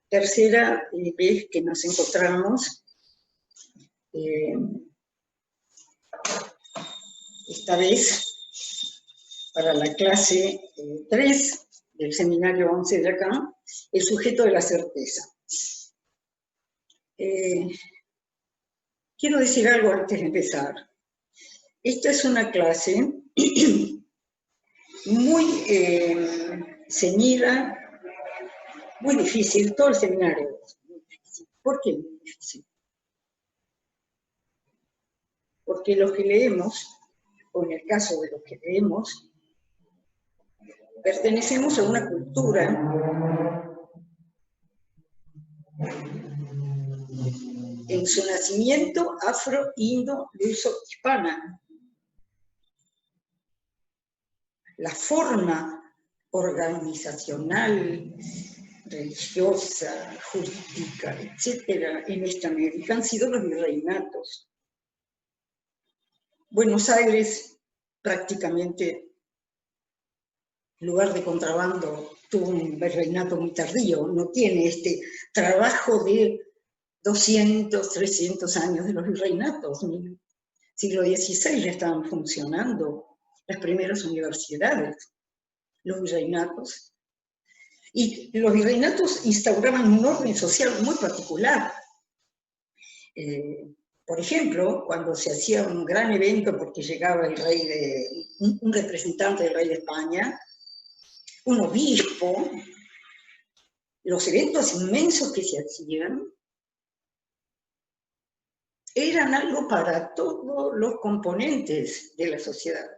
tercera vez que nos encontramos, esta vez para la clase 3 del seminario 11 de acá, el sujeto de la certeza. Quiero decir algo antes de empezar. Esta es una clase muy ceñida, muy difícil, todo el seminario es muy difícil. ¿Por qué muy difícil? Porque los que leemos, o en el caso de los que leemos, pertenecemos a una cultura en su nacimiento afro-indo-luso-hispana. La forma organizacional, religiosa, jurídica, etcétera, en esta América han sido los virreinatos. Buenos Aires, prácticamente, lugar de contrabando, tuvo un virreinato muy tardío, no tiene este trabajo de 200, 300 años de los virreinatos. En el siglo XVI ya estaban funcionando las primeras universidades, los virreinatos. Y los virreinatos instauraban un orden social muy particular. Por ejemplo, cuando se hacía un gran evento porque llegaba el rey un representante del rey de España, un obispo, los eventos inmensos que se hacían eran algo para todos los componentes de la sociedad.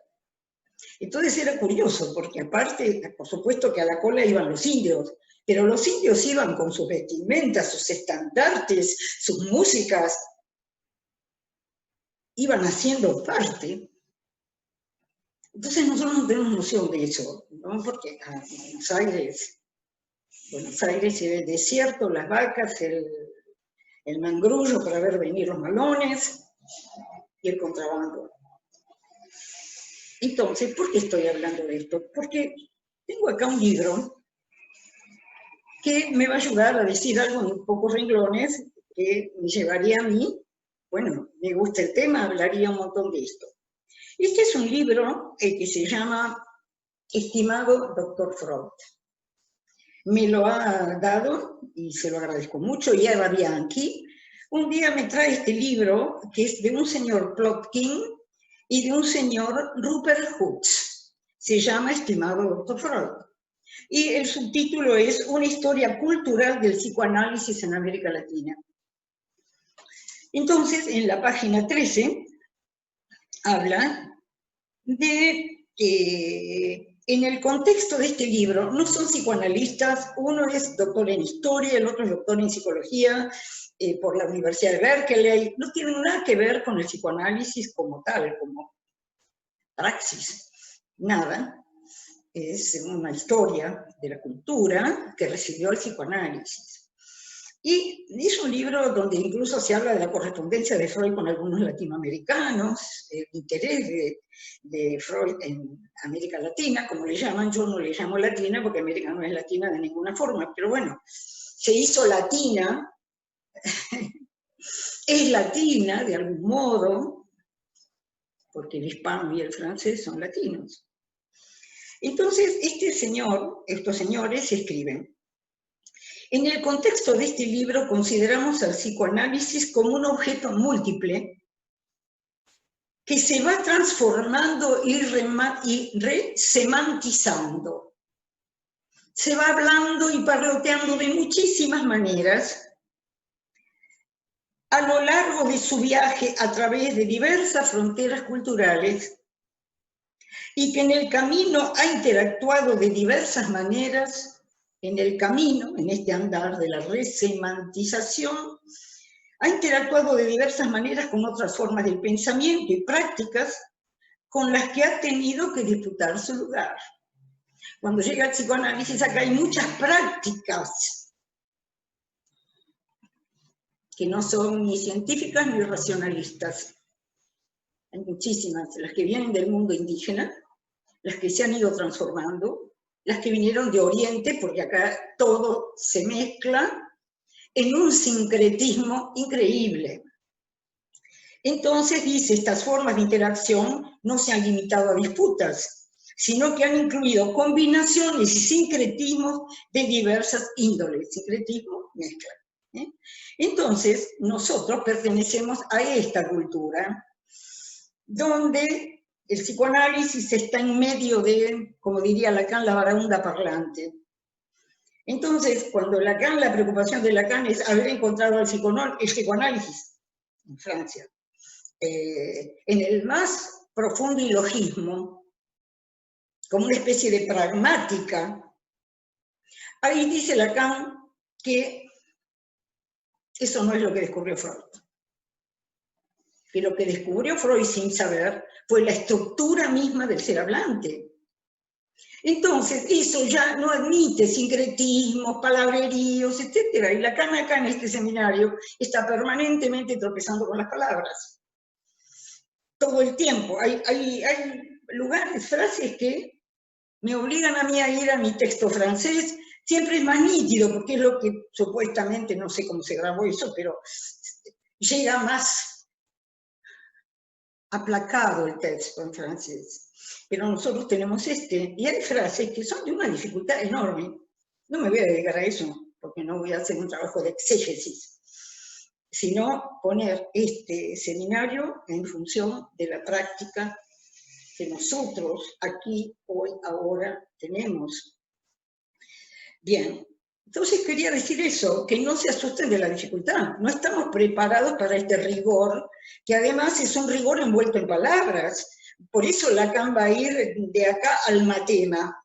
Entonces era curioso, porque aparte, por supuesto que a la cola iban los indios, pero los indios iban con sus vestimentas, sus estandartes, sus músicas, iban haciendo parte. Entonces nosotros no tenemos noción de eso, ¿no? Porque a Buenos Aires es el desierto, las vacas, el mangrullo para ver venir los malones y el contrabando. Entonces, ¿por qué estoy hablando de esto? Porque tengo acá un libro que me va a ayudar a decir algo en pocos renglones que me llevaría a mí, bueno, me gusta el tema, hablaría un montón de esto. Este es un libro que se llama Estimado Dr. Freud. Me lo ha dado, y se lo agradezco mucho, Eva Bianchi. Un día me trae este libro, que es de un señor Plotkin y de un señor Rupert Hooks. Se llama Estimado Dr. Freud. Y el subtítulo es Una historia cultural del psicoanálisis en América Latina. Entonces, en la página 13, habla de que en el contexto de este libro no son psicoanalistas, uno es doctor en historia, el otro es doctor en psicología por la Universidad de Berkeley, no tienen nada que ver con el psicoanálisis como tal, como praxis, nada. Es una historia de la cultura que recibió el psicoanálisis. Y es un libro donde incluso se habla de la correspondencia de Freud con algunos latinoamericanos, el interés de Freud en América Latina, como le llaman. Yo no le llamo latina porque América no es latina de ninguna forma, pero bueno, se hizo latina, es latina de algún modo, porque el hispano y el francés son latinos. Entonces, estos señores escriben: en el contexto de este libro consideramos al psicoanálisis como un objeto múltiple que se va transformando y resemantizando. Se va hablando y parloteando de muchísimas maneras a lo largo de su viaje a través de diversas fronteras culturales y que en el camino ha interactuado de diversas maneras. En el camino, en este andar de la resemantización, ha interactuado de diversas maneras con otras formas del pensamiento y prácticas con las que ha tenido que disputar su lugar. Cuando llega el psicoanálisis, acá hay muchas prácticas que no son ni científicas ni racionalistas. Hay muchísimas, las que vienen del mundo indígena, las que se han ido transformando, las que vinieron de Oriente, porque acá todo se mezcla, en un sincretismo increíble. Entonces dice, estas formas de interacción no se han limitado a disputas, sino que han incluido combinaciones y sincretismos de diversas índoles. Sincretismo, mezcla. Entonces, nosotros pertenecemos a esta cultura, donde el psicoanálisis está en medio de, como diría Lacan, la baraúnda parlante. Entonces, cuando Lacan, la preocupación de Lacan es haber encontrado el psicoanálisis en Francia, en el más profundo ilogismo, como una especie de pragmática, ahí dice Lacan que eso no es lo que descubrió Freud. Que lo que descubrió Freud sin saber fue la estructura misma del ser hablante. Entonces, eso ya no admite sincretismos, palabreríos, etc. Y Lacan acá en este seminario está permanentemente tropezando con las palabras. Todo el tiempo. Hay lugares, frases que me obligan a mí a ir a mi texto francés. Siempre es más nítido, porque es lo que supuestamente, no sé cómo se grabó eso, pero llega más aplacado el texto en francés. Pero nosotros tenemos y hay frases que son de una dificultad enorme. No me voy a dedicar a eso, porque no voy a hacer un trabajo de exégesis, sino poner este seminario en función de la práctica que nosotros aquí, hoy, ahora, tenemos. Bien, entonces quería decir eso, que no se asusten de la dificultad. No estamos preparados para este rigor, que además es un rigor envuelto en palabras. Por eso Lacan va a ir de acá al matema.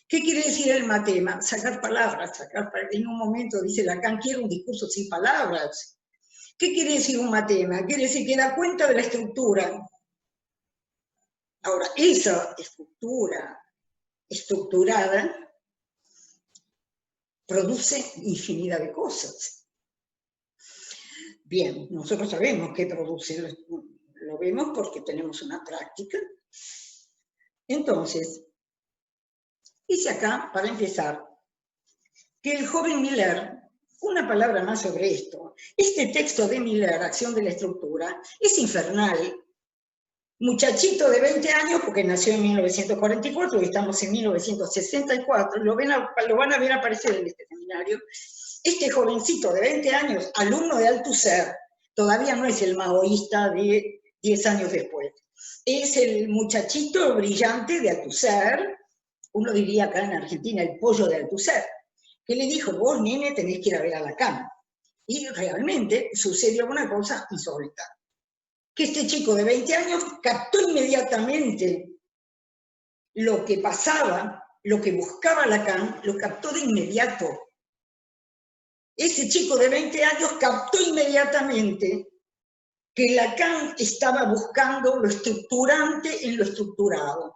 ¿Qué quiere decir el matema? Sacar palabras, en un momento dice Lacan, quiero un discurso sin palabras. ¿Qué quiere decir un matema? Quiere decir que da cuenta de la estructura. Ahora, esa estructura estructurada produce infinidad de cosas. Bien, nosotros sabemos qué produce, lo vemos porque tenemos una práctica. Entonces, dice acá, para empezar, que el joven Miller, una palabra más sobre esto, este texto de Miller, Acción de la Estructura, es infernal. Muchachito de 20 años, porque nació en 1944 y estamos en 1964, lo van a ver aparecer en este seminario. Este jovencito de 20 años, alumno de Althusser, todavía no es el maoísta de 10 años después. Es el muchachito brillante de Althusser, uno diría acá en Argentina el pollo de Althusser, que le dijo, vos nene tenés que ir a ver a Lacan. Y realmente sucedió una cosa insólita, que este chico de 20 años captó inmediatamente lo que pasaba, lo que buscaba Lacan, lo captó de inmediato. Ese chico de 20 años captó inmediatamente que Lacan estaba buscando lo estructurante en lo estructurado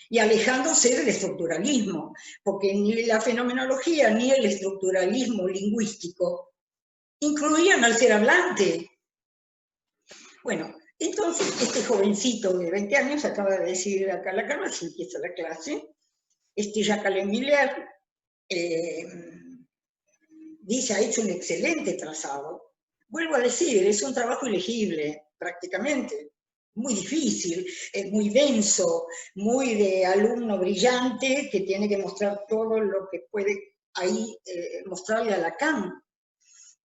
y alejándose del estructuralismo, porque ni la fenomenología ni el estructuralismo lingüístico incluían al ser hablante. Bueno, entonces este jovencito de 20 años acaba de decir acá Lacan, así empieza la clase, Jacques Miller dice, ha hecho un excelente trazado. Vuelvo a decir, es un trabajo ilegible, prácticamente, muy difícil, muy denso, muy de alumno brillante que tiene que mostrar todo lo que puede ahí mostrarle a Lacan,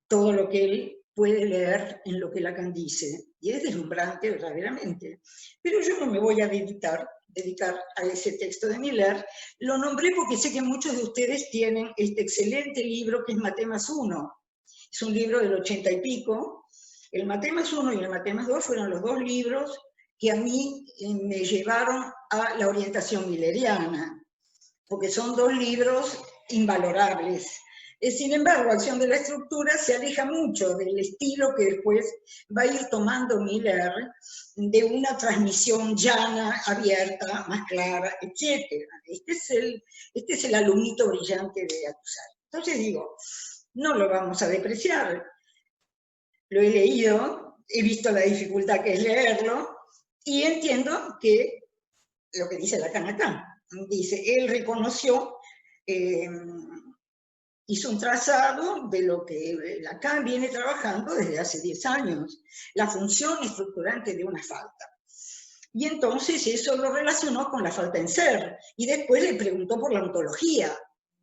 todo lo que él puede leer en lo que Lacan dice, y es deslumbrante verdaderamente. Pero yo no me voy a dedicar a ese texto de Miller. Lo nombré porque sé que muchos de ustedes tienen este excelente libro que es Matemas 1. Es un libro del 80 y pico. El Matemas 1 y el Matemas 2 fueron los dos libros que a mí me llevaron a la orientación milleriana, porque son dos libros invalorables. Sin embargo, Acción de la Estructura se aleja mucho del estilo que después va a ir tomando Miller, de una transmisión llana, abierta, más clara, etc. Este es el alumnito brillante de Althusser. Entonces digo, no lo vamos a despreciar. Lo he leído, he visto la dificultad que es leerlo, y entiendo que lo que dice Lacan acá. Dice, él reconoció hizo un trazado de lo que Lacan viene trabajando desde hace 10 años, la función estructurante de una falta. Y entonces eso lo relacionó con la falta en ser, y después le preguntó por la ontología,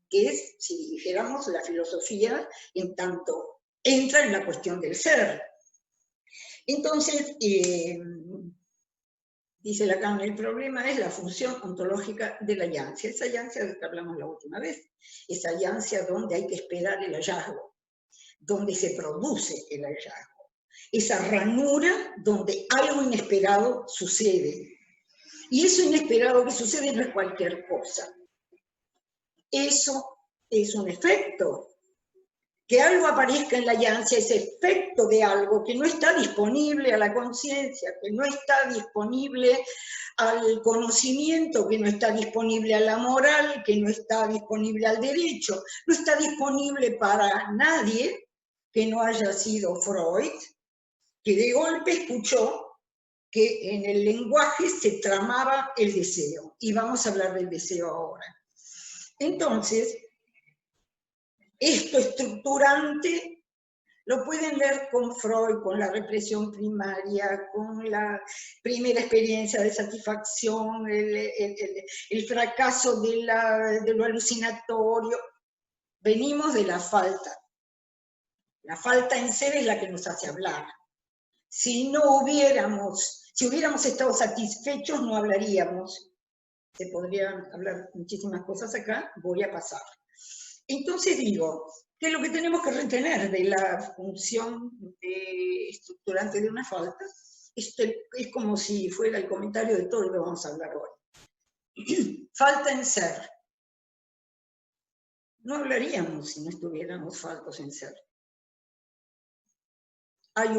que es, si dijéramos, la filosofía, en tanto entra en la cuestión del ser. Entonces, dice Lacan, el problema es la función ontológica de la ayancia, esa ayancia de la que hablamos la última vez, esa ayancia donde hay que esperar el hallazgo, donde se produce el hallazgo, esa ranura donde algo inesperado sucede. Y eso inesperado que sucede no es cualquier cosa. Eso es un efecto. Que algo aparezca en la ayancia es efecto de algo que no está disponible a la conciencia, que no está disponible al conocimiento, que no está disponible a la moral, que no está disponible al derecho, no está disponible para nadie que no haya sido Freud, que de golpe escuchó que en el lenguaje se tramaba el deseo, y vamos a hablar del deseo ahora. Entonces, esto estructurante lo pueden ver con Freud, con la represión primaria, con la primera experiencia de satisfacción, el fracaso de lo alucinatorio. Venimos de la falta. La falta en ser es la que nos hace hablar. Si hubiéramos estado satisfechos, no hablaríamos. Se podrían hablar muchísimas cosas acá, voy a pasar. Entonces digo, que lo que tenemos que retener de la función estructurante de una falta es como si fuera el comentario de todo lo que vamos a hablar hoy. Falta en ser. No hablaríamos si no estuviéramos faltos en ser. Hay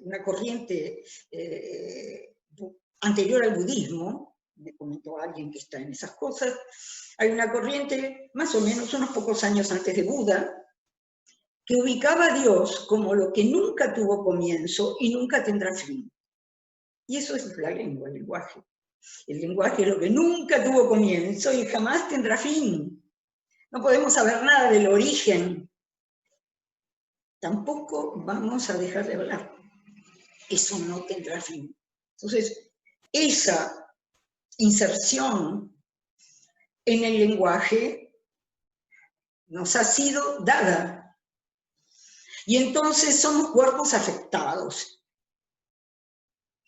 una corriente anterior al budismo, me comentó alguien que está en esas cosas, hay una corriente más o menos unos pocos años antes de Buda, que ubicaba a Dios como lo que nunca tuvo comienzo y nunca tendrá fin. Y eso es la lengua, el lenguaje. El lenguaje es lo que nunca tuvo comienzo y jamás tendrá fin. No podemos saber nada del origen. Tampoco vamos a dejar de hablar. Eso no tendrá fin. Entonces, esa inserción en el lenguaje nos ha sido dada. Y entonces somos cuerpos afectados.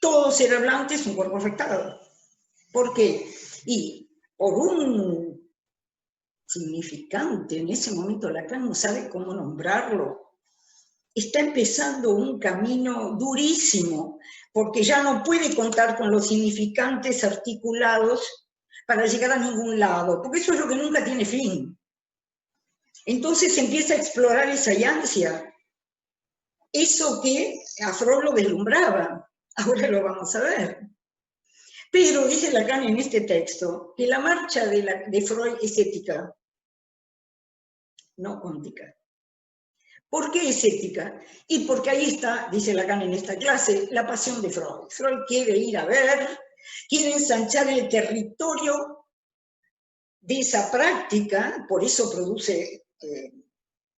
Todo ser hablante es un cuerpo afectado. ¿Por qué? Y por un significante, en ese momento Lacan no sabe cómo nombrarlo, está empezando un camino durísimo, porque ya no puede contar con los significantes articulados para llegar a ningún lado, porque eso es lo que nunca tiene fin. Entonces empieza a explorar esa ansia, eso que a Freud lo deslumbraba, ahora lo vamos a ver. Pero dice Lacan en este texto que la marcha de Freud es ética, no cuántica. ¿Por qué es ética? Y porque ahí está, dice Lacan en esta clase, la pasión de Freud. Freud quiere ir a ver, quiere ensanchar el territorio de esa práctica, por eso produce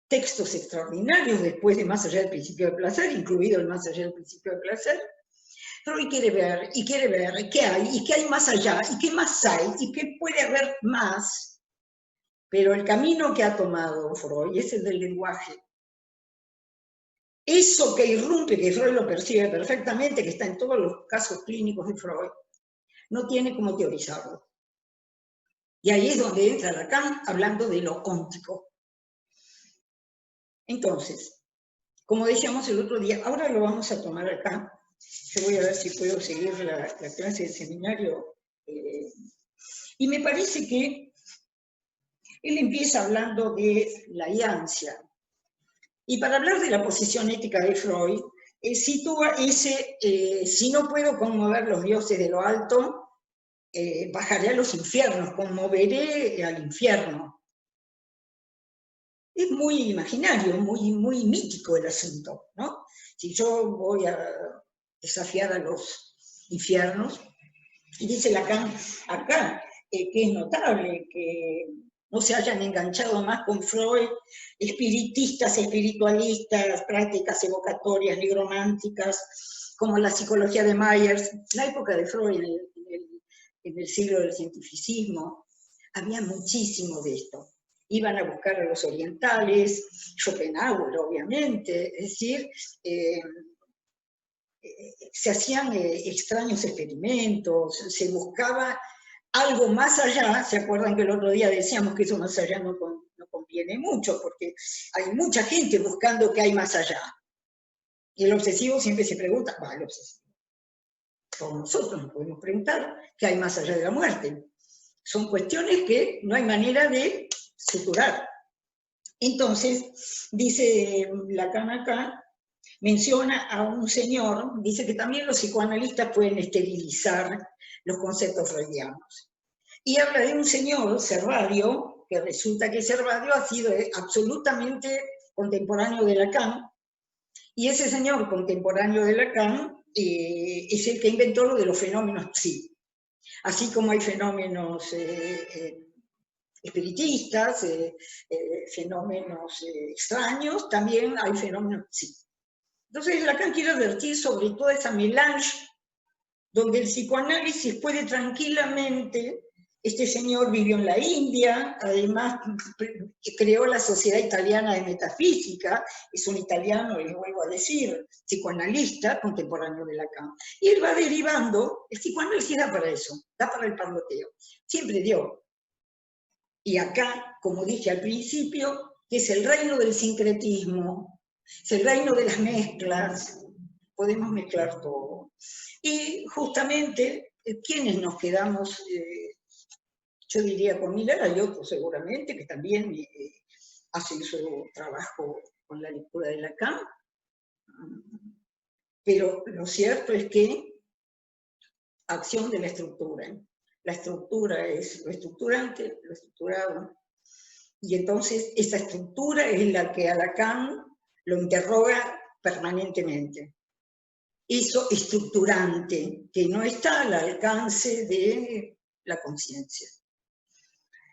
textos extraordinarios después de Más allá del principio de placer, incluido el Más allá del principio de placer. Freud quiere ver qué hay, y qué hay más allá, y qué más hay, y qué puede haber más. Pero el camino que ha tomado Freud es el del lenguaje. Eso que irrumpe, que Freud lo percibe perfectamente, que está en todos los casos clínicos de Freud, no tiene cómo teorizarlo. Y ahí es donde entra Lacan hablando de lo óntico. Entonces, como decíamos el otro día, ahora lo vamos a tomar acá. Yo voy a ver si puedo seguir la clase del seminario. Y me parece que él empieza hablando de la ansia. Y para hablar de la posición ética de Freud, sitúa ese, si no puedo conmover los dioses de lo alto, bajaré a los infiernos, conmoveré al infierno. Es muy imaginario, muy mítico el asunto, ¿no? Si yo voy a desafiar a los infiernos, y dice Lacan acá, que es notable, que no se hayan enganchado más con Freud, espiritistas, espiritualistas, prácticas evocatorias, nigrománticas, como la psicología de Myers, la época de Freud en el siglo del cientificismo, había muchísimo de esto. Iban a buscar a los orientales, Schopenhauer, obviamente, es decir, se hacían extraños experimentos, se buscaba algo más allá. ¿Se acuerdan que el otro día decíamos que eso más allá no conviene mucho? Porque hay mucha gente buscando qué hay más allá. Y el obsesivo siempre se pregunta, el obsesivo, por nosotros nos podemos preguntar qué hay más allá de la muerte. Son cuestiones que no hay manera de suturar. Entonces, dice Lacan acá, menciona a un señor, dice que también los psicoanalistas pueden esterilizar los conceptos freudianos. Y habla de un señor, Servadio, que resulta que Servadio ha sido absolutamente contemporáneo de Lacan, y ese señor contemporáneo de Lacan es el que inventó lo de los fenómenos psi. Así como hay fenómenos espiritistas, fenómenos extraños, también hay fenómenos psi. Entonces Lacan quiere advertir sobre toda esa melange donde el psicoanálisis puede tranquilamente. Este señor vivió en la India, además creó la Sociedad Italiana de Metafísica, es un italiano, les vuelvo a decir, psicoanalista contemporáneo de Lacan. Y él va derivando, el psicoanálisis da para eso, da para el parloteo, siempre dio. Y acá, como dije al principio, que es el reino del sincretismo, es el reino de las mezclas, podemos mezclar todo. Y justamente, ¿quiénes nos quedamos? Yo diría con Miller, hay otros seguramente que también hacen su trabajo con la lectura de Lacan, pero lo cierto es que acción de la estructura es lo estructurante, lo estructurado, y entonces esa estructura es la que a Lacan lo interroga permanentemente. Eso estructurante, que no está al alcance de la conciencia,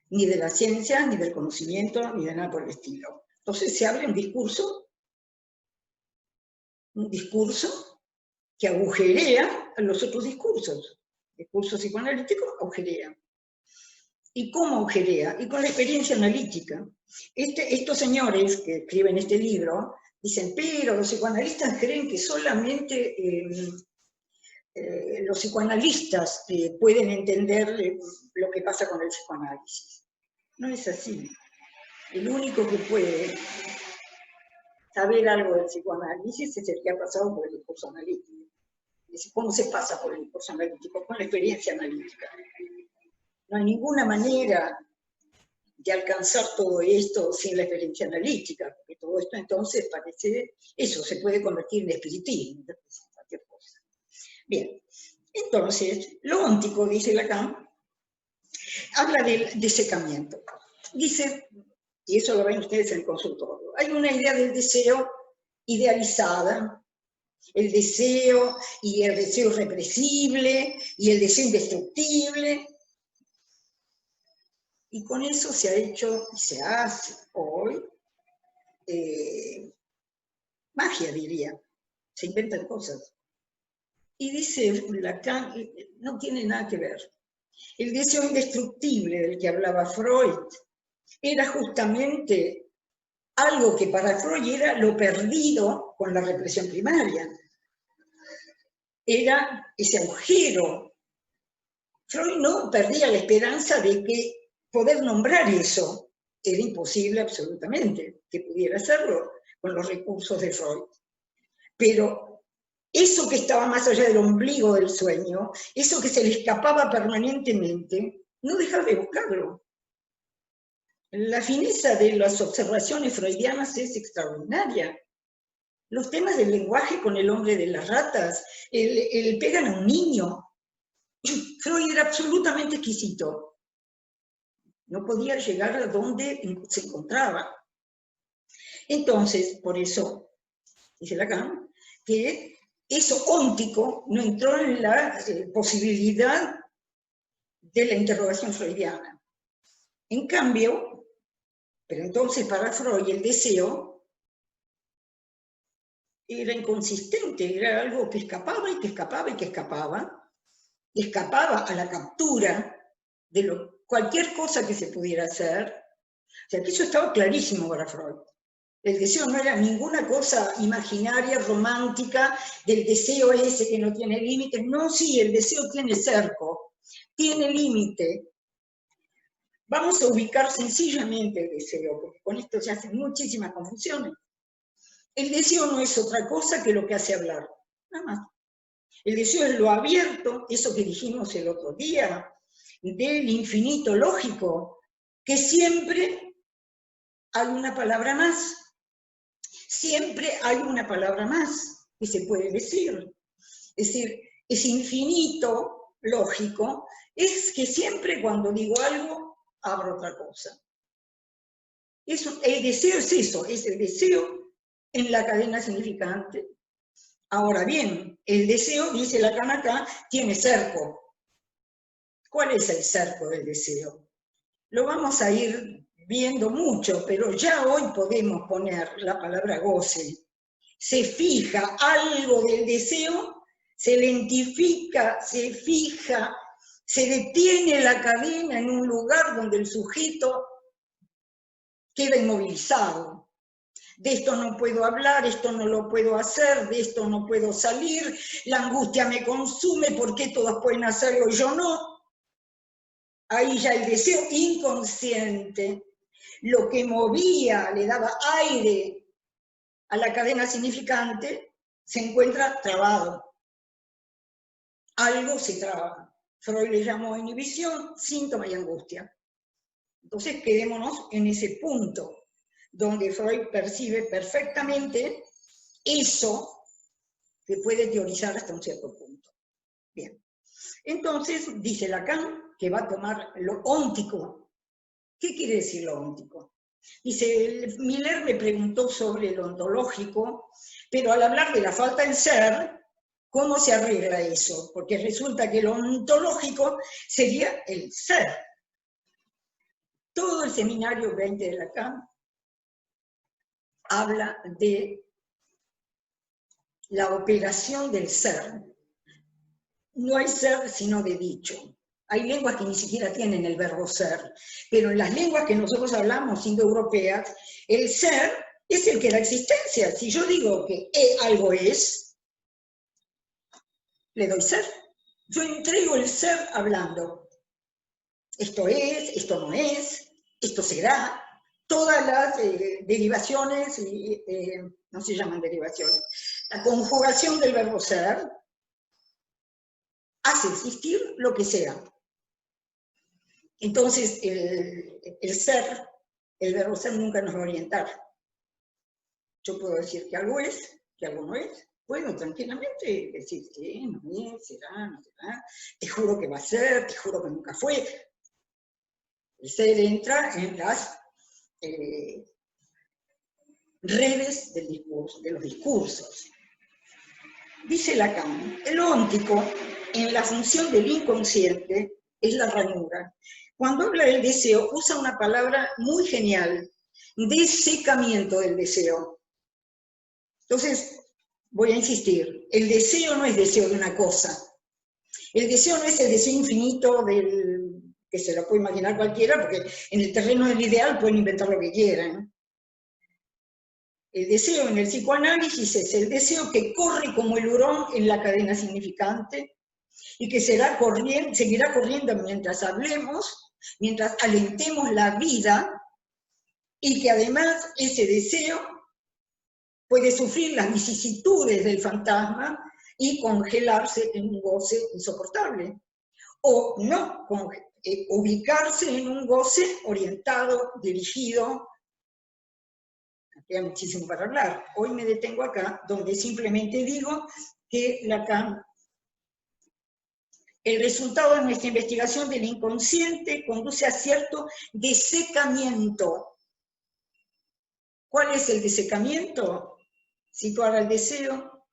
ni de la ciencia, ni del conocimiento, ni de nada por el estilo. Entonces se abre un discurso que agujerea a los otros discursos. El discurso psicoanalítico agujerea. ¿Y cómo agujerea? Y con la experiencia analítica. Estos señores que escriben este libro dicen, pero los psicoanalistas creen que solamente los psicoanalistas pueden entender lo que pasa con el psicoanálisis. No es así. El único que puede saber algo del psicoanálisis es el que ha pasado por el discurso analítico. ¿Cómo se pasa por el discurso analítico? Con la experiencia analítica. No hay ninguna manera de alcanzar todo esto sin la experiencia analítica, porque todo esto entonces parece, eso se puede convertir en espiritismo, cualquier cosa. Bien, entonces, lo óntico, dice Lacan, habla del desecamiento. Dice, y eso lo ven ustedes en el consultorio, hay una idea del deseo idealizada, el deseo y el deseo represible y el deseo indestructible. Y con eso se ha hecho y se hace hoy magia, diría. Se inventan cosas. Y dice Lacan, no tiene nada que ver. El deseo indestructible del que hablaba Freud era justamente algo que para Freud era lo perdido con la represión primaria. Era ese agujero. Freud no perdía la esperanza de que poder nombrar eso era imposible absolutamente, que pudiera hacerlo con los recursos de Freud. Pero eso que estaba más allá del ombligo del sueño, eso que se le escapaba permanentemente, no dejaba de buscarlo. La fineza de las observaciones freudianas es extraordinaria. Los temas del lenguaje con el hombre de las ratas, el pegan a un niño. Freud era absolutamente exquisito. No podía llegar a donde se encontraba. Entonces, por eso, dice Lacan, que eso óntico no entró en la posibilidad de la interrogación freudiana. En cambio, Pero entonces para Freud el deseo era inconsistente, era algo que escapaba y que escapaba y que escapaba, y escapaba a la captura de cualquier cosa que se pudiera hacer. O sea, que eso estaba clarísimo para Freud. El deseo no era ninguna cosa imaginaria, romántica, del deseo ese que no tiene límites. No, sí, el deseo tiene cerco, tiene límite. Vamos a ubicar sencillamente el deseo, porque con esto se hacen muchísimas confusiones. El deseo no es otra cosa que lo que hace hablar, nada más. El deseo es lo abierto, eso que dijimos el otro día, del infinito lógico, que siempre hay una palabra más. Siempre hay una palabra más que se puede decir. Es decir, es infinito lógico, es que siempre cuando digo algo, abro otra cosa. El deseo es eso, es el deseo en la cadena significante. Ahora bien, el deseo, dice Lacan acá, tiene cerco. ¿Cuál es el cerco del deseo? Lo vamos a ir viendo mucho, pero ya hoy podemos poner la palabra goce. Se fija algo del deseo, se lentifica, se fija, se detiene la cadena en un lugar donde el sujeto queda inmovilizado. De esto no puedo hablar, esto no lo puedo hacer, de esto no puedo salir, la angustia me consume, ¿por qué todos pueden hacerlo y yo no? Ahí ya el deseo inconsciente, lo que movía, le daba aire a la cadena significante, se encuentra trabado. Algo se traba. Freud le llamó inhibición, síntoma y angustia. Entonces quedémonos en ese punto, donde Freud percibe perfectamente eso que puede teorizar hasta un cierto punto. Bien. Entonces, dice Lacan que va a tomar lo óntico. ¿Qué quiere decir lo óntico? Dice, Miller me preguntó sobre lo ontológico, pero al hablar de la falta en ser, ¿cómo se arregla eso? Porque resulta que lo ontológico sería el ser. Todo el seminario 20 de Lacan habla de la operación del ser. No hay ser sino de dicho. Hay lenguas que ni siquiera tienen el verbo ser, pero en las lenguas que nosotros hablamos, indoeuropeas, el ser es el que da existencia. Si yo digo que algo es, le doy ser. Yo entrego el ser hablando. Esto es, esto no es, esto será. Todas las derivaciones, no se llaman derivaciones, la conjugación del verbo ser hace existir lo que sea. Entonces, el ser, el verbo ser nunca nos va a orientar. Yo puedo decir que algo es, que algo no es. Puedo tranquilamente decir que no es, será, no será. Te juro que va a ser, te juro que nunca fue. El ser entra en las redes del discurso, de los discursos. Dice Lacan, el óntico, en la función del inconsciente, es la ranura. Cuando habla del deseo, usa una palabra muy genial, desecamiento del deseo. Entonces, voy a insistir, el deseo no es deseo de una cosa. El deseo no es el deseo infinito que se lo puede imaginar cualquiera, porque en el terreno del ideal pueden inventar lo que quieran. El deseo en el psicoanálisis es el deseo que corre como el hurón en la cadena significante y que seguirá corriendo mientras hablemos, mientras alentemos la vida, y que además ese deseo puede sufrir las vicisitudes del fantasma y congelarse en un goce insoportable, o no, ubicarse en un goce orientado, dirigido. Queda muchísimo para hablar. Hoy me detengo acá, donde simplemente digo que Lacan, el resultado de nuestra investigación del inconsciente conduce a cierto desecamiento. ¿Cuál es el desecamiento? Situar al deseo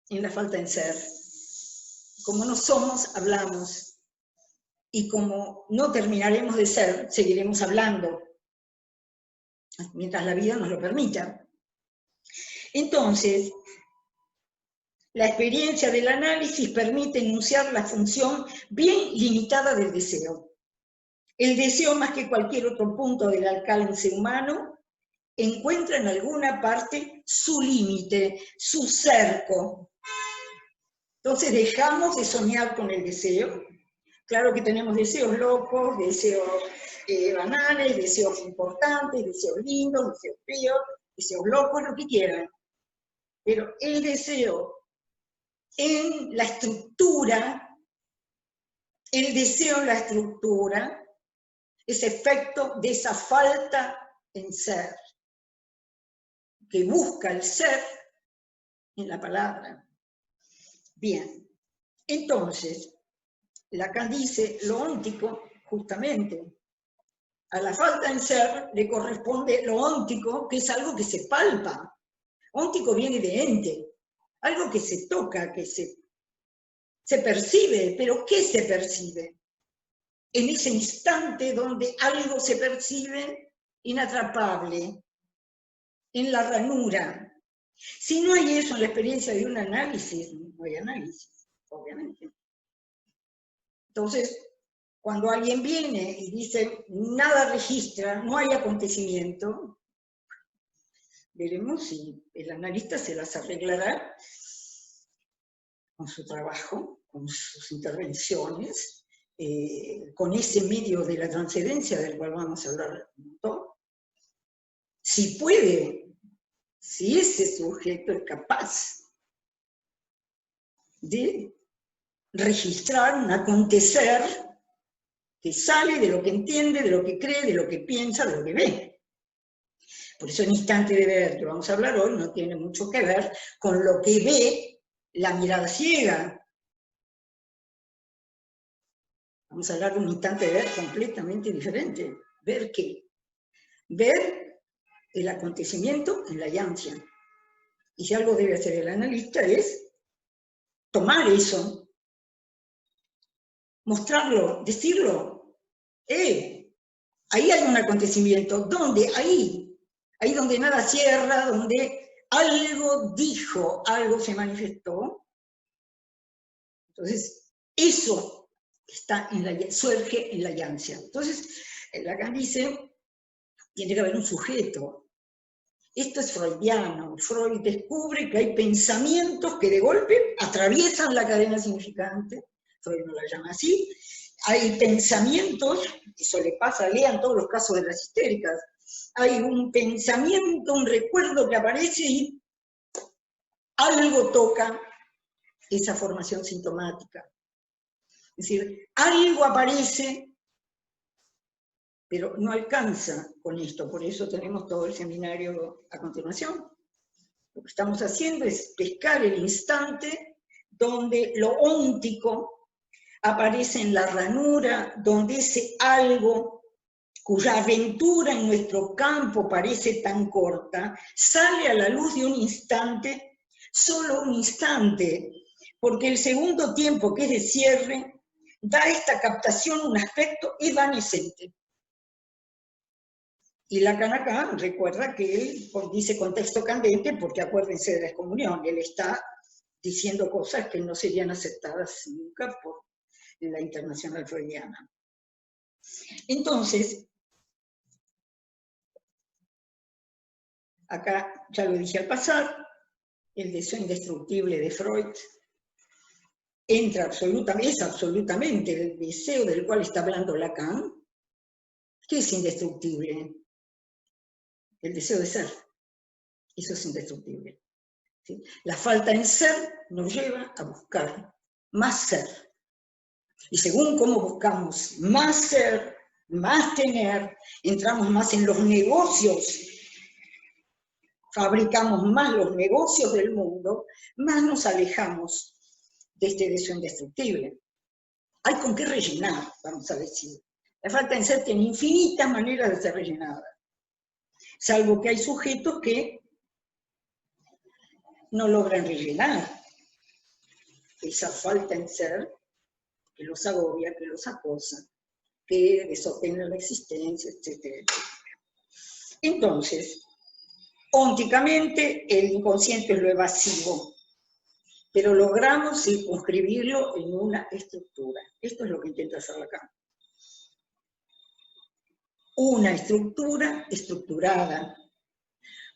en la falta en ser. Como no somos, hablamos. Y como no terminaremos de ser, seguiremos hablando. mientras la vida nos lo permita. Entonces, la experiencia del análisis permite enunciar la función bien limitada del deseo. El deseo, más que cualquier otro punto del alcance humano, encuentra en alguna parte su límite, su cerco. Entonces dejamos de soñar con el deseo. Claro que tenemos deseos locos, deseos banales, deseos importantes, deseos lindos, deseos feos, deseos locos, lo que quieran. Pero el deseo en la estructura, el deseo en la estructura, es efecto de esa falta en ser, que busca el ser en la palabra. Bien, entonces, Lacan dice, lo óntico, justamente, a la falta en ser le corresponde lo óntico, que es algo que se palpa. Óntico viene de ente, algo que se toca, que se percibe, pero ¿qué se percibe? En ese instante donde algo se percibe inatrapable, en la ranura. Si no hay eso en la experiencia de un análisis, no hay análisis, obviamente. Entonces, cuando alguien viene y dice, nada registra, no hay acontecimiento, veremos si el analista se las arreglará con su trabajo, con sus intervenciones, con ese medio de la transcendencia del cual vamos a hablar un montón. Si puede, si ese sujeto es capaz de registrar un acontecer que sale de lo que entiende, de lo que cree, de lo que piensa, de lo que ve. Por eso el instante de ver que vamos a hablar hoy no tiene mucho que ver con lo que ve la mirada ciega. Vamos a hablar de un instante de ver completamente diferente. ¿Ver qué? Ver el acontecimiento en la llancia. Y si algo debe hacer el analista es tomar eso, mostrarlo, decirlo. Ahí hay un acontecimiento. ¿Dónde? Ahí donde nada cierra, donde algo dijo, algo se manifestó. Entonces, eso está surge en la llancia. Entonces, Lacan dice, tiene que haber un sujeto. Esto es freudiano. Freud descubre que hay pensamientos que de golpe atraviesan la cadena significante. Freud no la llama así. Hay pensamientos, eso le pasa, lean todos los casos de las histéricas, hay un pensamiento, un recuerdo que aparece y algo toca esa formación sintomática. Es decir, algo aparece, pero no alcanza con esto, por eso tenemos todo el seminario a continuación. Lo que estamos haciendo es pescar el instante donde lo óntico aparece en la ranura, donde ese algo cuya aventura en nuestro campo parece tan corta, sale a la luz de un instante, solo un instante, porque el segundo tiempo, que es de cierre, da a esta captación un aspecto evanescente. Y Lacan acá recuerda que él dice contexto candente porque acuérdense de la excomunión, él está diciendo cosas que no serían aceptadas nunca por la internacional freudiana. Entonces, acá ya lo dije al pasar, el deseo indestructible de Freud entra absolutamente, es absolutamente el deseo del cual está hablando Lacan, que es indestructible. El deseo de ser, eso es indestructible. ¿Sí? La falta en ser nos lleva a buscar más ser. Y según cómo buscamos más ser, más tener, entramos más en los negocios, fabricamos más los negocios del mundo, más nos alejamos de este deseo indestructible. Hay con qué rellenar, vamos a decir. La falta en ser tiene infinitas maneras de ser rellenada, salvo que hay sujetos que no logran rellenar esa falta en ser, que los agobia, que los acosa, que desordena la existencia, etcétera, etcétera. Entonces, ónticamente, el inconsciente es lo evasivo, pero logramos circunscribirlo en una estructura. Esto es lo que intenta hacer Lacan. Una estructura estructurada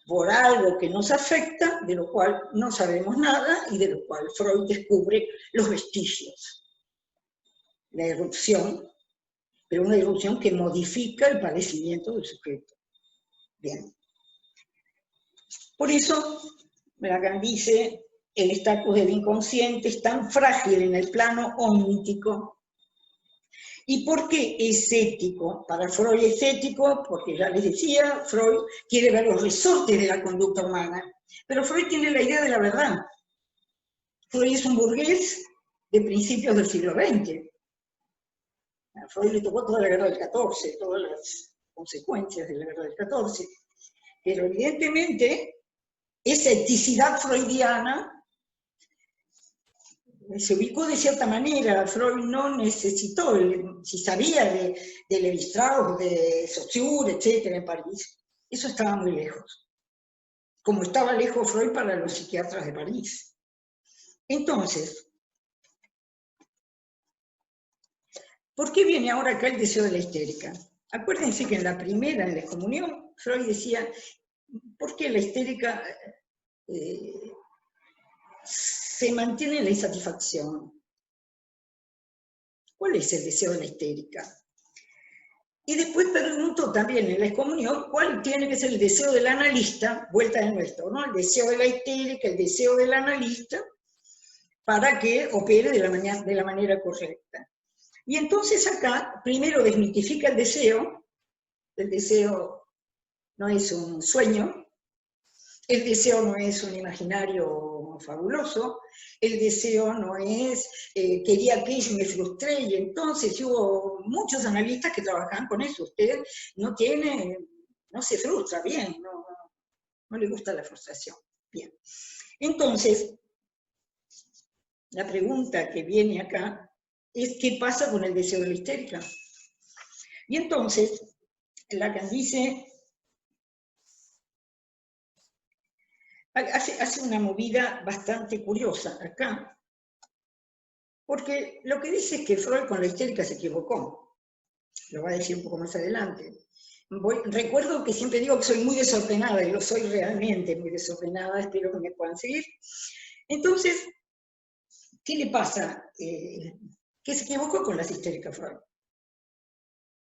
por algo que nos afecta, de lo cual no sabemos nada y de lo cual Freud descubre los vestigios. La irrupción, pero una irrupción que modifica el padecimiento del sujeto. Bien. Por eso, Lacan dice, el estatus del inconsciente es tan frágil en el plano óntico. ¿Y por qué es ético? Para Freud es ético, porque ya les decía, Freud quiere ver los resortes de la conducta humana. Pero Freud tiene la idea de la verdad. Freud es un burgués de principios del siglo XX. A Freud le tocó toda la guerra del 14, todas las consecuencias de la guerra del 14. Pero evidentemente, esa eticidad freudiana se ubicó de cierta manera. Freud no necesitó, si sabía de Lévi-Strauss, de Saussure, etcétera, en París, eso estaba muy lejos. Como estaba lejos Freud para los psiquiatras de París. Entonces, ¿por qué viene ahora acá el deseo de la histérica? Acuérdense que en la primera, en la excomunión, Freud decía, ¿por qué la histérica se mantiene en la insatisfacción? ¿Cuál es el deseo de la histérica? Y después pregunto también en la excomunión cuál tiene que ser el deseo del analista, vuelta de nuestro, ¿no? El deseo de la histérica, el deseo del analista, para que opere de la manera correcta. Y entonces acá, primero desmitifica el deseo no es un sueño, el deseo no es un imaginario fabuloso, el deseo no es quería aquello y me frustré, y entonces hubo muchos analistas que trabajan con eso. Usted no se frustra, bien, no le gusta la frustración. Bien. Entonces, la pregunta que viene acá es ¿qué pasa con el deseo de la histérica? Y entonces, Lacan dice, hace una movida bastante curiosa acá, porque lo que dice es que Freud con la histérica se equivocó. Lo va a decir un poco más adelante. Recuerdo que siempre digo que soy muy desordenada, y lo soy realmente muy desordenada, espero que me puedan seguir. Entonces, ¿qué le pasa? Que se equivocó con las histéricas Freud.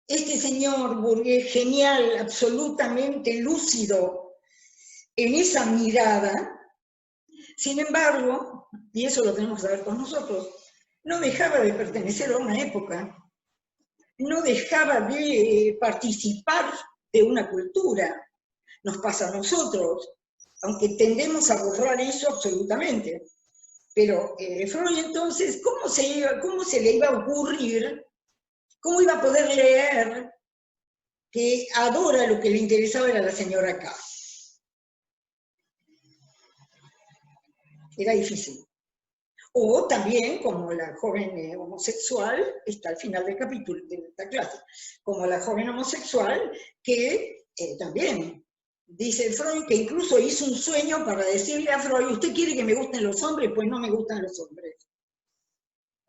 Este señor burgués genial, absolutamente lúcido en esa mirada, sin embargo, y eso lo tenemos que saber con nosotros, no dejaba de pertenecer a una época, no dejaba de participar de una cultura. Nos pasa a nosotros, aunque tendemos a borrar eso absolutamente. Pero Freud entonces, ¿cómo se le iba a ocurrir, cómo iba a poder leer que adora lo que le interesaba era la señora K? Era difícil. O también, como la joven homosexual, está al final del capítulo de esta clase, como la joven homosexual que también dice Freud que incluso hizo un sueño para decirle a Freud, ¿usted quiere que me gusten los hombres? Pues no me gustan los hombres.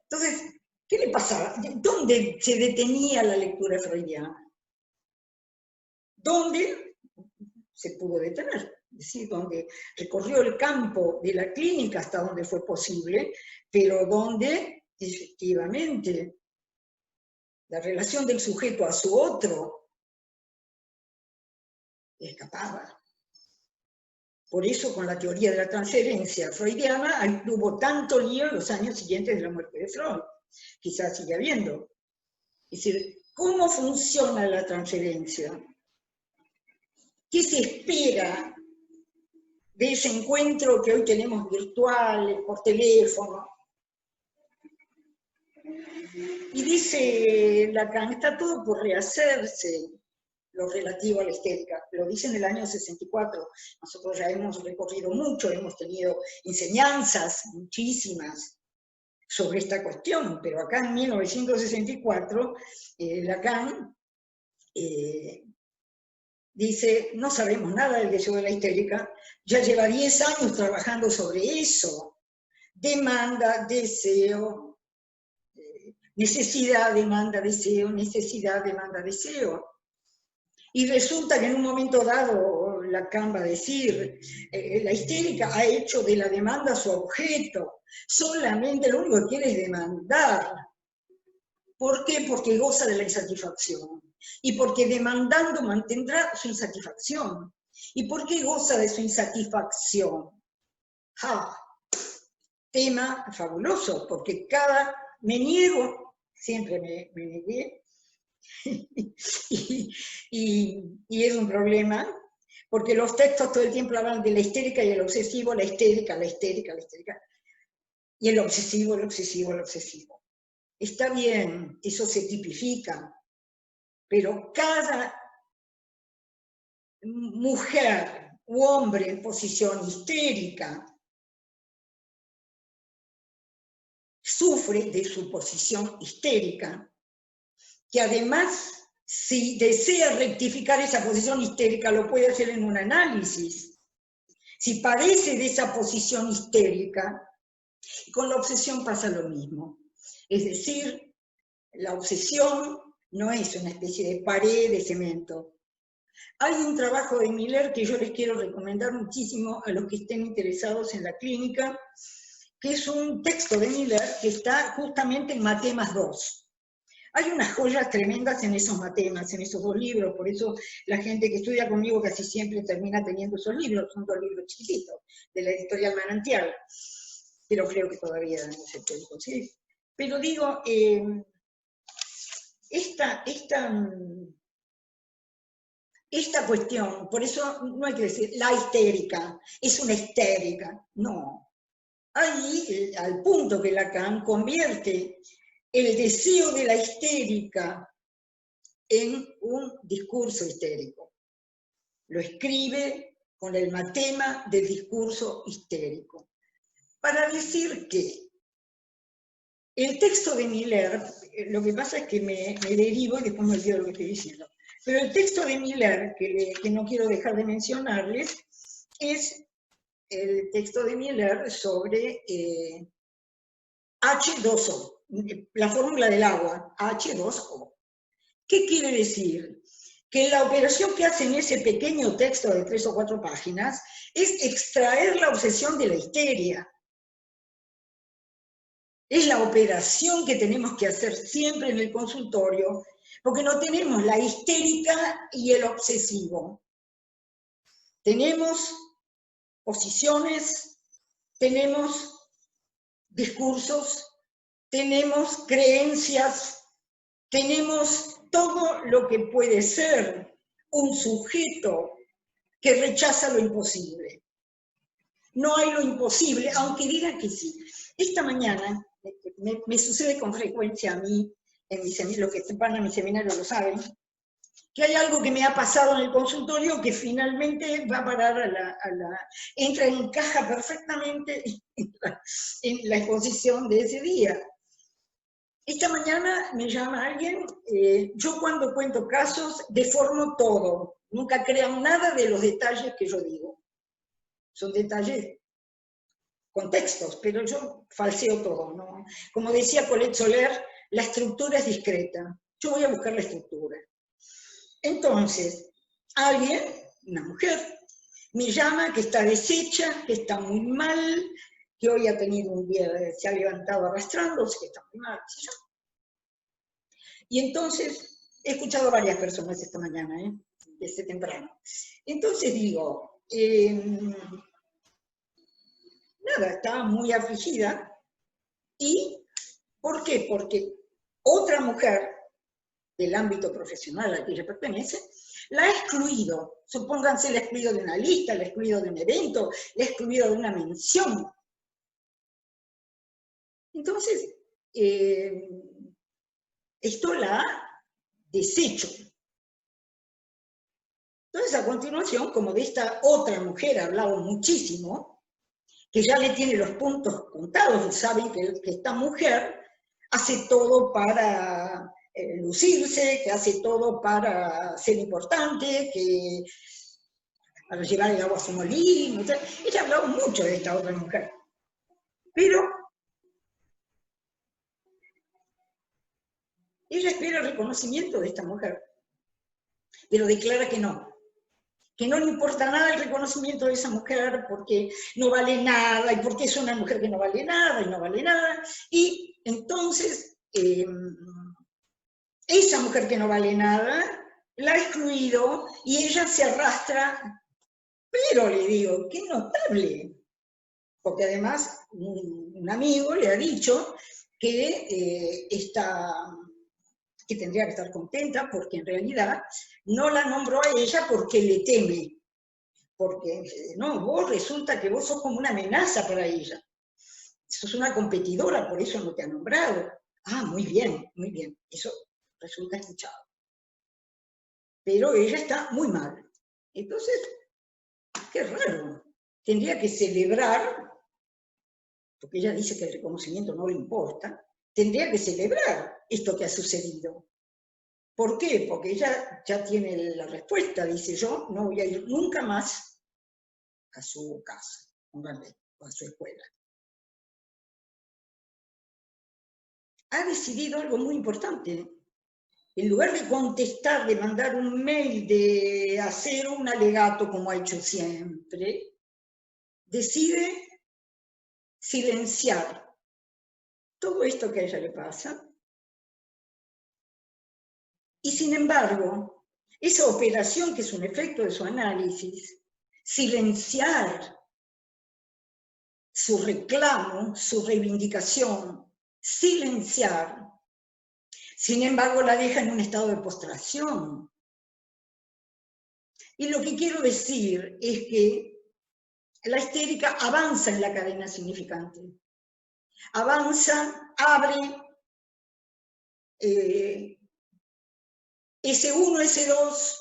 Entonces, ¿qué le pasaba? ¿Dónde se detenía la lectura freudiana? ¿Dónde se pudo detener? Es decir, donde recorrió el campo de la clínica hasta donde fue posible, pero donde efectivamente la relación del sujeto a su otro escapaba. Por eso, con la teoría de la transferencia freudiana, hubo tanto lío en los años siguientes de la muerte de Freud. Quizás sigue habiendo. Es decir, ¿cómo funciona la transferencia? ¿Qué se espera de ese encuentro que hoy tenemos virtual, por teléfono? Y dice Lacan, está todo por rehacerse lo relativo a la estética. Lo dice en el año 64. Nosotros ya hemos recorrido mucho, hemos tenido enseñanzas muchísimas sobre esta cuestión, pero acá en 1964 Lacan dice, no sabemos nada del deseo de la histérica, ya lleva 10 años trabajando sobre eso. Demanda, deseo, necesidad, demanda, deseo, necesidad, demanda, deseo. Y resulta que en un momento dado, Lacan va a decir, la histérica ha hecho de la demanda su objeto, solamente lo único que quiere es demandar. ¿Por qué? Porque goza de la insatisfacción. Y porque demandando mantendrá su insatisfacción. ¿Y por qué goza de su insatisfacción? ¡Ah! Tema fabuloso, porque me niego, siempre me negué, y es un problema, porque los textos todo el tiempo hablan de la histérica y el obsesivo, la histérica, la histérica, la histérica, y el obsesivo, el obsesivo, el obsesivo. Está bien, eso se tipifica, pero cada mujer u hombre en posición histérica sufre de su posición histérica, que además, si desea rectificar esa posición histérica, lo puede hacer en un análisis. Si padece de esa posición histérica, con la obsesión pasa lo mismo. Es decir, la obsesión no es una especie de pared de cemento. Hay un trabajo de Miller que yo les quiero recomendar muchísimo a los que estén interesados en la clínica, que es un texto de Miller que está justamente en Matemas 2. Hay unas joyas tremendas en esos matemas, en esos 2 libros, por eso la gente que estudia conmigo casi siempre termina teniendo esos libros, son 2 libros chiquititos, de la editorial Manantial, pero creo que todavía no se puede conseguir. Pero digo, esta cuestión, por eso no hay que decir la histérica, es una histérica, no. Ahí, al punto que Lacan convierte el deseo de la histérica en un discurso histérico. Lo escribe con el matema del discurso histérico. Para decir que el texto de Miller, lo que pasa es que me derivo y después me olvido lo que estoy diciendo, pero el texto de Miller, que no quiero dejar de mencionarles, es el texto de Miller sobre H2O, la fórmula del agua, H2O. ¿Qué quiere decir? Que la operación que hace en ese pequeño texto de 3 o 4 páginas es extraer la obsesión de la histeria. Es la operación que tenemos que hacer siempre en el consultorio, porque no tenemos la histérica y el obsesivo. Tenemos posiciones, tenemos discursos, tenemos creencias, tenemos todo lo que puede ser un sujeto que rechaza lo imposible. No hay lo imposible, aunque digan que sí. Esta mañana, me sucede con frecuencia a mí, los que van a mi seminario lo saben, que hay algo que me ha pasado en el consultorio que finalmente va a parar entra y encaja perfectamente en la exposición de ese día. Esta mañana me llama alguien, yo cuando cuento casos deformo todo, nunca crean nada de los detalles que yo digo. Son detalles, contextos, pero yo falseo todo, ¿no? Como decía Colette Soler, la estructura es discreta. Yo voy a buscar la estructura. Entonces, alguien, una mujer, me llama que está deshecha, que está muy mal, que hoy ha tenido un día, se ha levantado arrastrándose, que está muy mal, ¿sí? Y entonces, he escuchado a varias personas esta mañana, desde temprano. Entonces digo, nada, estaba muy afligida. ¿Y por qué? Porque otra mujer del ámbito profesional al que ella pertenece, la ha excluido. Supónganse, la ha excluido de una lista, la ha excluido de un evento, la ha excluido de una mención. Entonces, esto la ha deshecho. Entonces, a continuación, como de esta otra mujer ha hablado muchísimo, que ya le tiene los puntos contados y saben que esta mujer hace todo para lucirse, que hace todo para ser importante, que para llevar el agua a su molino. Ella ha hablado mucho de esta otra mujer. Pero ella espera el reconocimiento de esta mujer, pero declara que no le importa nada el reconocimiento de esa mujer porque no vale nada, y porque es una mujer que no vale nada, y no vale nada, y entonces esa mujer que no vale nada la ha excluido y ella se arrastra, pero le digo, qué notable, porque además un amigo le ha dicho que que tendría que estar contenta porque en realidad no la nombró a ella porque le teme, porque no, vos resulta que vos sos como una amenaza para ella, sos una competidora, por eso no te ha nombrado. Ah, muy bien, eso resulta escuchado. Pero ella está muy mal. Entonces, qué raro, tendría que celebrar, porque ella dice que el reconocimiento no le importa, tendría que celebrar esto que ha sucedido. ¿Por qué? Porque ella ya tiene la respuesta, dice, yo no voy a ir nunca más a su casa, o a su escuela. Ha decidido algo muy importante. En lugar de contestar, de mandar un mail, de hacer un alegato como ha hecho siempre, decide silenciar todo esto que a ella le pasa. Y sin embargo, esa operación, que es un efecto de su análisis, silenciar su reclamo, su reivindicación, silenciar, sin embargo la deja en un estado de postración. Y lo que quiero decir es que la histérica avanza en la cadena significante. Avanza, abre S1, S2,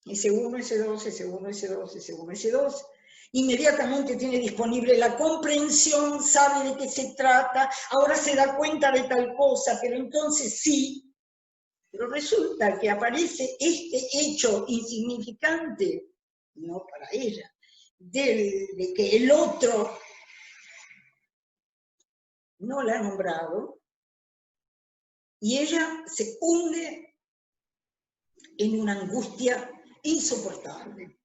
S1, S2, S1, S2, S1, S2, inmediatamente tiene disponible la comprensión, sabe de qué se trata, ahora se da cuenta de tal cosa, pero entonces sí, pero resulta que aparece este hecho insignificante, no para ella, de que el otro no la ha nombrado, y ella se hunde en una angustia insoportable.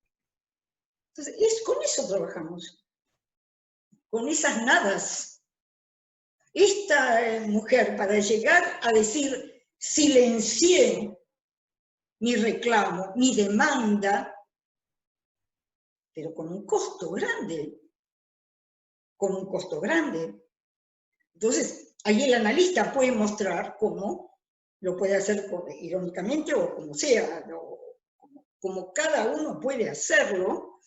Entonces, con eso trabajamos, con esas nadas. Esta mujer, para llegar a decir, silencié mi reclamo, mi demanda, pero con un costo grande, con un costo grande. Entonces, ahí el analista puede mostrar cómo lo puede hacer irónicamente o como sea, como cada uno puede hacerlo,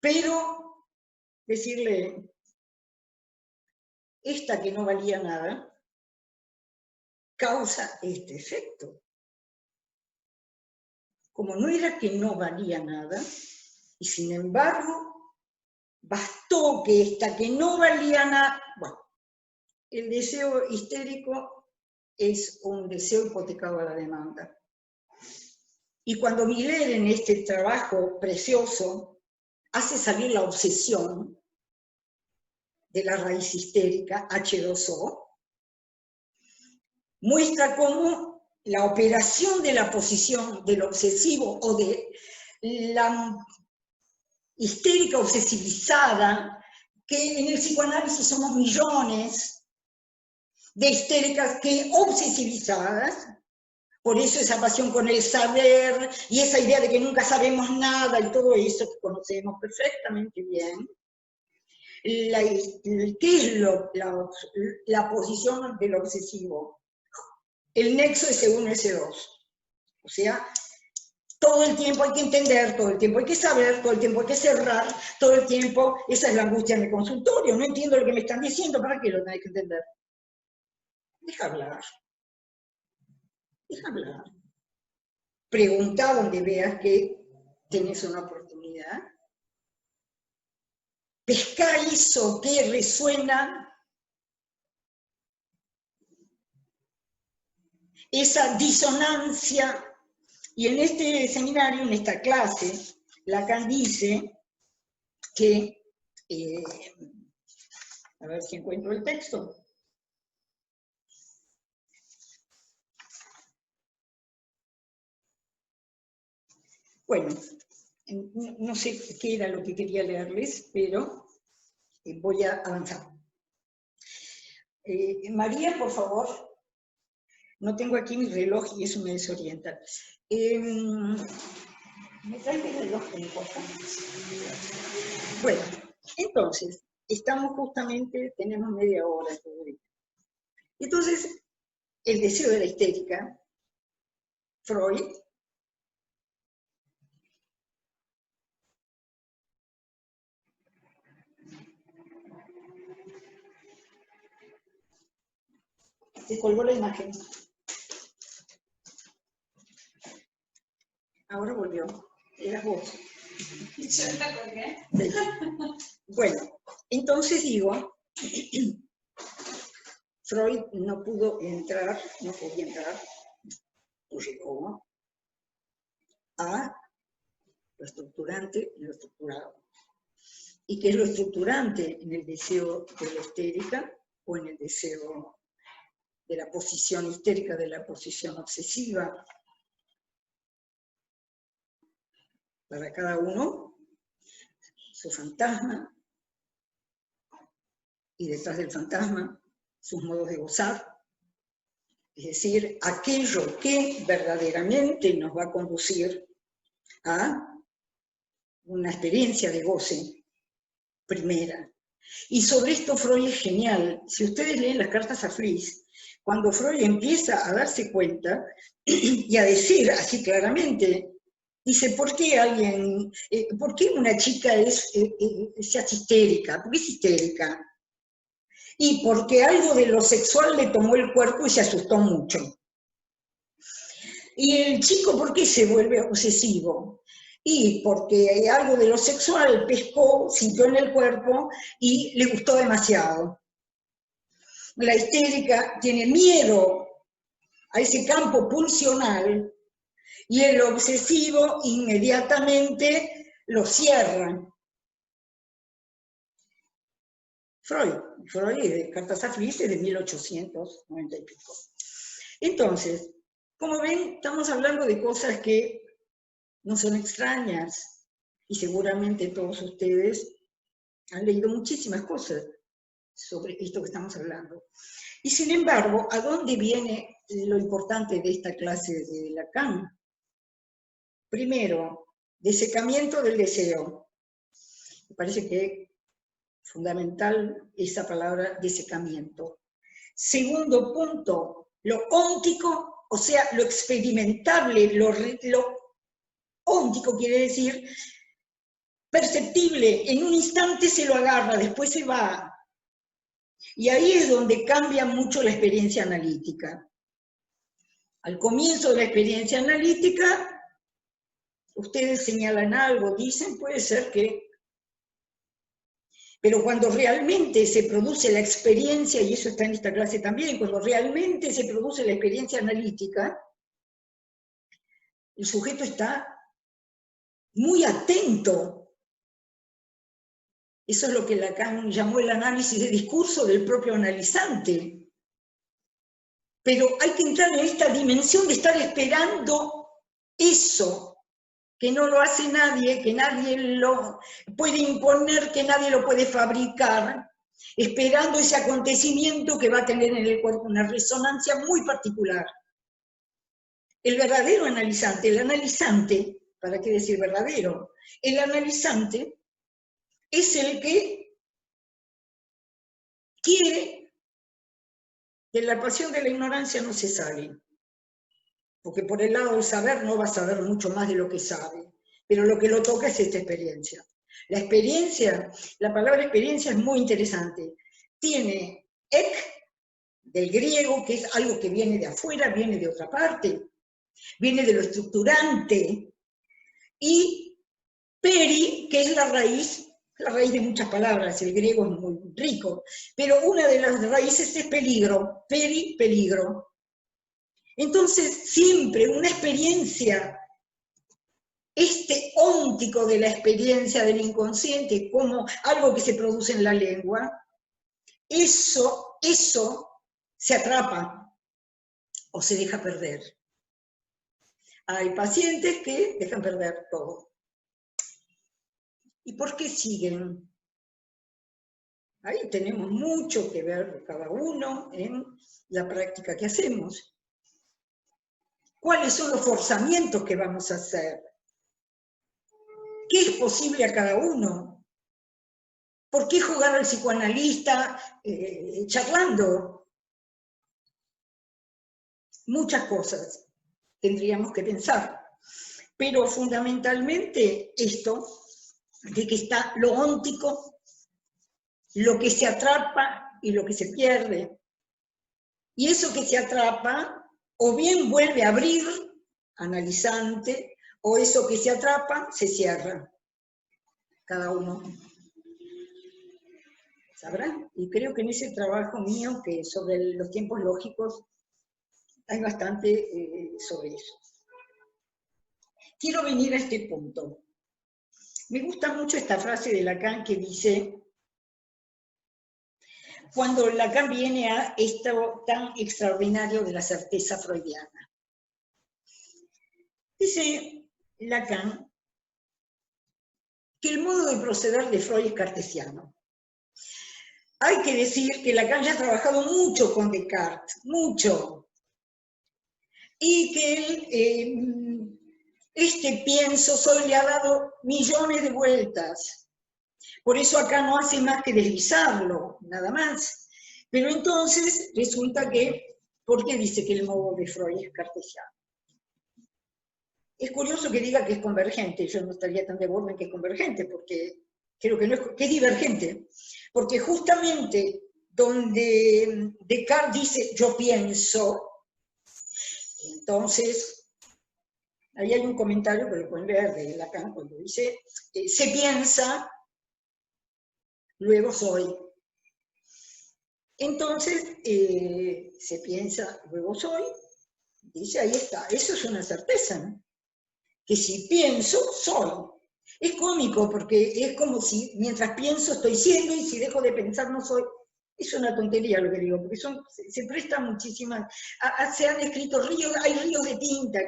pero decirle, esta que no valía nada, causa este efecto. Como no era que no valía nada, y sin embargo, bastó que esta que no valía nada, bueno, el deseo histérico es un deseo hipotecado a la demanda. Y cuando Miller en este trabajo precioso hace salir la obsesión de la raíz histérica, H2O, muestra cómo la operación de la posición del obsesivo o de la histérica obsesivizada, que en el psicoanálisis somos millones de histéricas que obsesivizadas, por eso esa pasión con el saber y esa idea de que nunca sabemos nada y todo eso que conocemos perfectamente bien. ¿Qué es la posición del obsesivo? El nexo S1, S2. O sea, todo el tiempo hay que entender, todo el tiempo hay que saber, todo el tiempo hay que cerrar, todo el tiempo, esa es la angustia en el consultorio, no entiendo lo que me están diciendo, ¿para qué lo tenés que entender? Deja hablar. Deja hablar. Pregunta donde veas que tenés una oportunidad. Pesca eso que resuena esa disonancia. Y en este seminario, en esta clase, Lacan dice que, a ver si encuentro el texto. Bueno, no sé qué era lo que quería leerles, pero voy a avanzar. María, por favor. No tengo aquí mi reloj y eso me desorienta. ¿Me traes mi reloj? Bueno, entonces, estamos justamente, tenemos media hora todavía. Entonces, el deseo de la histérica, Freud, se colgó la imagen. Ahora volvió. Eras vos. Yo la colgué. Sí. Bueno, entonces digo, Freud no pudo entrar, no podía entrar, pues llegó a lo estructurante y lo estructurado. ¿Y qué es lo estructurante en el deseo de la histérica o en el deseo de la posición histérica, de la posición obsesiva? Para cada uno, su fantasma, y detrás del fantasma, sus modos de gozar, es decir, aquello que verdaderamente nos va a conducir a una experiencia de goce primera. Y sobre esto Freud es genial. Si ustedes leen las cartas a Fliess, cuando Freud empieza a darse cuenta y a decir así claramente, dice, ¿por qué por qué una chica se hace histérica? ¿Por qué es histérica? Y porque algo de lo sexual le tomó el cuerpo y se asustó mucho. ¿Y el chico por qué se vuelve obsesivo? Y porque algo de lo sexual pescó, sintió en el cuerpo y le gustó demasiado. La histérica tiene miedo a ese campo pulsional y el obsesivo inmediatamente lo cierra. Freud de Cartas a Fliess de 1890 y pico. Entonces, como ven, estamos hablando de cosas que no son extrañas y seguramente todos ustedes han leído muchísimas cosas sobre esto que estamos hablando. Y sin embargo, ¿a dónde viene lo importante de esta clase de Lacan? Primero, desecamiento del deseo. Me parece que es fundamental esa palabra desecamiento. Segundo punto, lo óntico, o sea, lo experimentable, lo óntico quiere decir perceptible, en un instante se lo agarra, después se va. Y ahí es donde cambia mucho la experiencia analítica. Al comienzo de la experiencia analítica, ustedes señalan algo, dicen, puede ser que... Pero cuando realmente se produce la experiencia, y eso está en esta clase también, cuando realmente se produce la experiencia analítica, el sujeto está muy atento. Eso es lo que Lacan llamó el análisis de discurso del propio analizante. Pero hay que entrar en esta dimensión de estar esperando eso, que no lo hace nadie, que nadie lo puede imponer, que nadie lo puede fabricar, esperando ese acontecimiento que va a tener en el cuerpo una resonancia muy particular. El verdadero analizante, el analizante, ¿para qué decir verdadero? El analizante es el que quiere que la pasión de la ignorancia no se sale. Porque por el lado del saber no va a saber mucho más de lo que sabe, pero lo que lo toca es esta experiencia. La experiencia, la palabra experiencia es muy interesante. Tiene ek, del griego, que es algo que viene de afuera, viene de otra parte, viene de lo estructurante, y peri, que es la raíz de muchas palabras, el griego es muy rico, pero una de las raíces es peligro, peri, peligro. Entonces, siempre una experiencia, este óntico de la experiencia del inconsciente como algo que se produce en la lengua, eso se atrapa o se deja perder. Hay pacientes que dejan perder todo. ¿Y por qué siguen? Ahí tenemos mucho que ver cada uno en la práctica que hacemos. ¿Cuáles son los forzamientos que vamos a hacer? ¿Qué es posible a cada uno? ¿Por qué jugar al psicoanalista charlando? Muchas cosas tendríamos que pensar. Pero fundamentalmente esto, de que está lo óntico, lo que se atrapa y lo que se pierde. Y eso que se atrapa, o bien vuelve a abrir, analizante, o eso que se atrapa, se cierra. Cada uno sabrá. Y creo que en ese trabajo mío, que sobre los tiempos lógicos, hay bastante sobre eso. Quiero venir a este punto. Me gusta mucho esta frase de Lacan que dice, cuando Lacan viene a esto tan extraordinario de la certeza freudiana. Dice Lacan que el modo de proceder de Freud es cartesiano. Hay que decir que Lacan ya ha trabajado mucho con Descartes, mucho, y que este pienso soy le ha dado millones de vueltas. Por eso acá no hace más que deslizarlo, nada más. Pero entonces resulta que, ¿por qué dice que el modo de Freud es cartesiano? Es curioso que diga que es convergente, yo no estaría tan de acuerdo en que es convergente, porque creo que no es, que es divergente. Porque justamente donde Descartes dice yo pienso, entonces, ahí hay un comentario que lo pueden leer de Lacan cuando dice se piensa, luego soy. Entonces, se piensa, luego soy, dice, ahí está, eso es una certeza, ¿no? Que si pienso, soy. Es cómico porque es como si mientras pienso estoy siendo y si dejo de pensar no soy. Es una tontería lo que digo, porque se prestan muchísimas, se han escrito ríos, hay ríos de tinta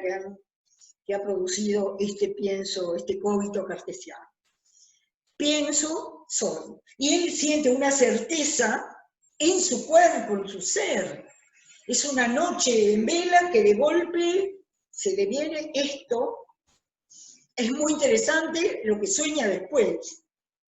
que ha producido este pienso, este cogito cartesiano. Pienso, soy. Y él siente una certeza en su cuerpo, en su ser. Es una noche en vela que de golpe se le viene esto. Es muy interesante lo que sueña después.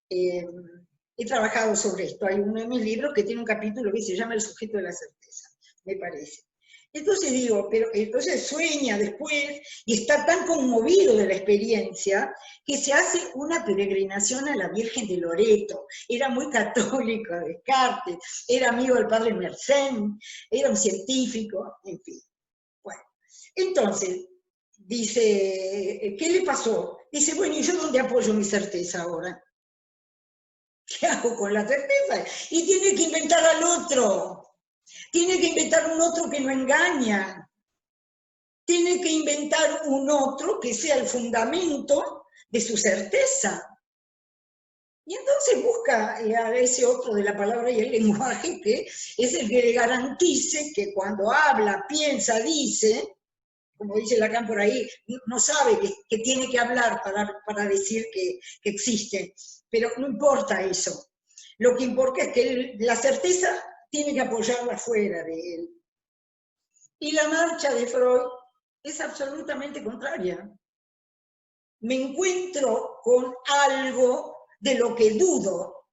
He trabajado sobre esto. Hay uno de mis libros que tiene un capítulo que se llama El sujeto de la certeza, me parece. Entonces digo, pero entonces sueña después y está tan conmovido de la experiencia que se hace una peregrinación a la Virgen de Loreto. Era muy católico Descartes, era amigo del padre Mersenne, era un científico, en fin. Bueno, entonces, dice, ¿qué le pasó? Dice, bueno, ¿y yo dónde apoyo mi certeza ahora? ¿Qué hago con la certeza? Y tiene que inventar al otro. Tiene que inventar un otro que no engaña. Tiene que inventar un otro que sea el fundamento de su certeza. Y entonces busca a ese otro de la palabra y el lenguaje que es el que le garantice que cuando habla, piensa, dice, como dice Lacan por ahí, no sabe que tiene que hablar para decir que existe, pero no importa eso. Lo que importa es que la certeza tiene que apoyarla fuera de él. Y la marcha de Freud es absolutamente contraria. Me encuentro con algo de lo que dudo.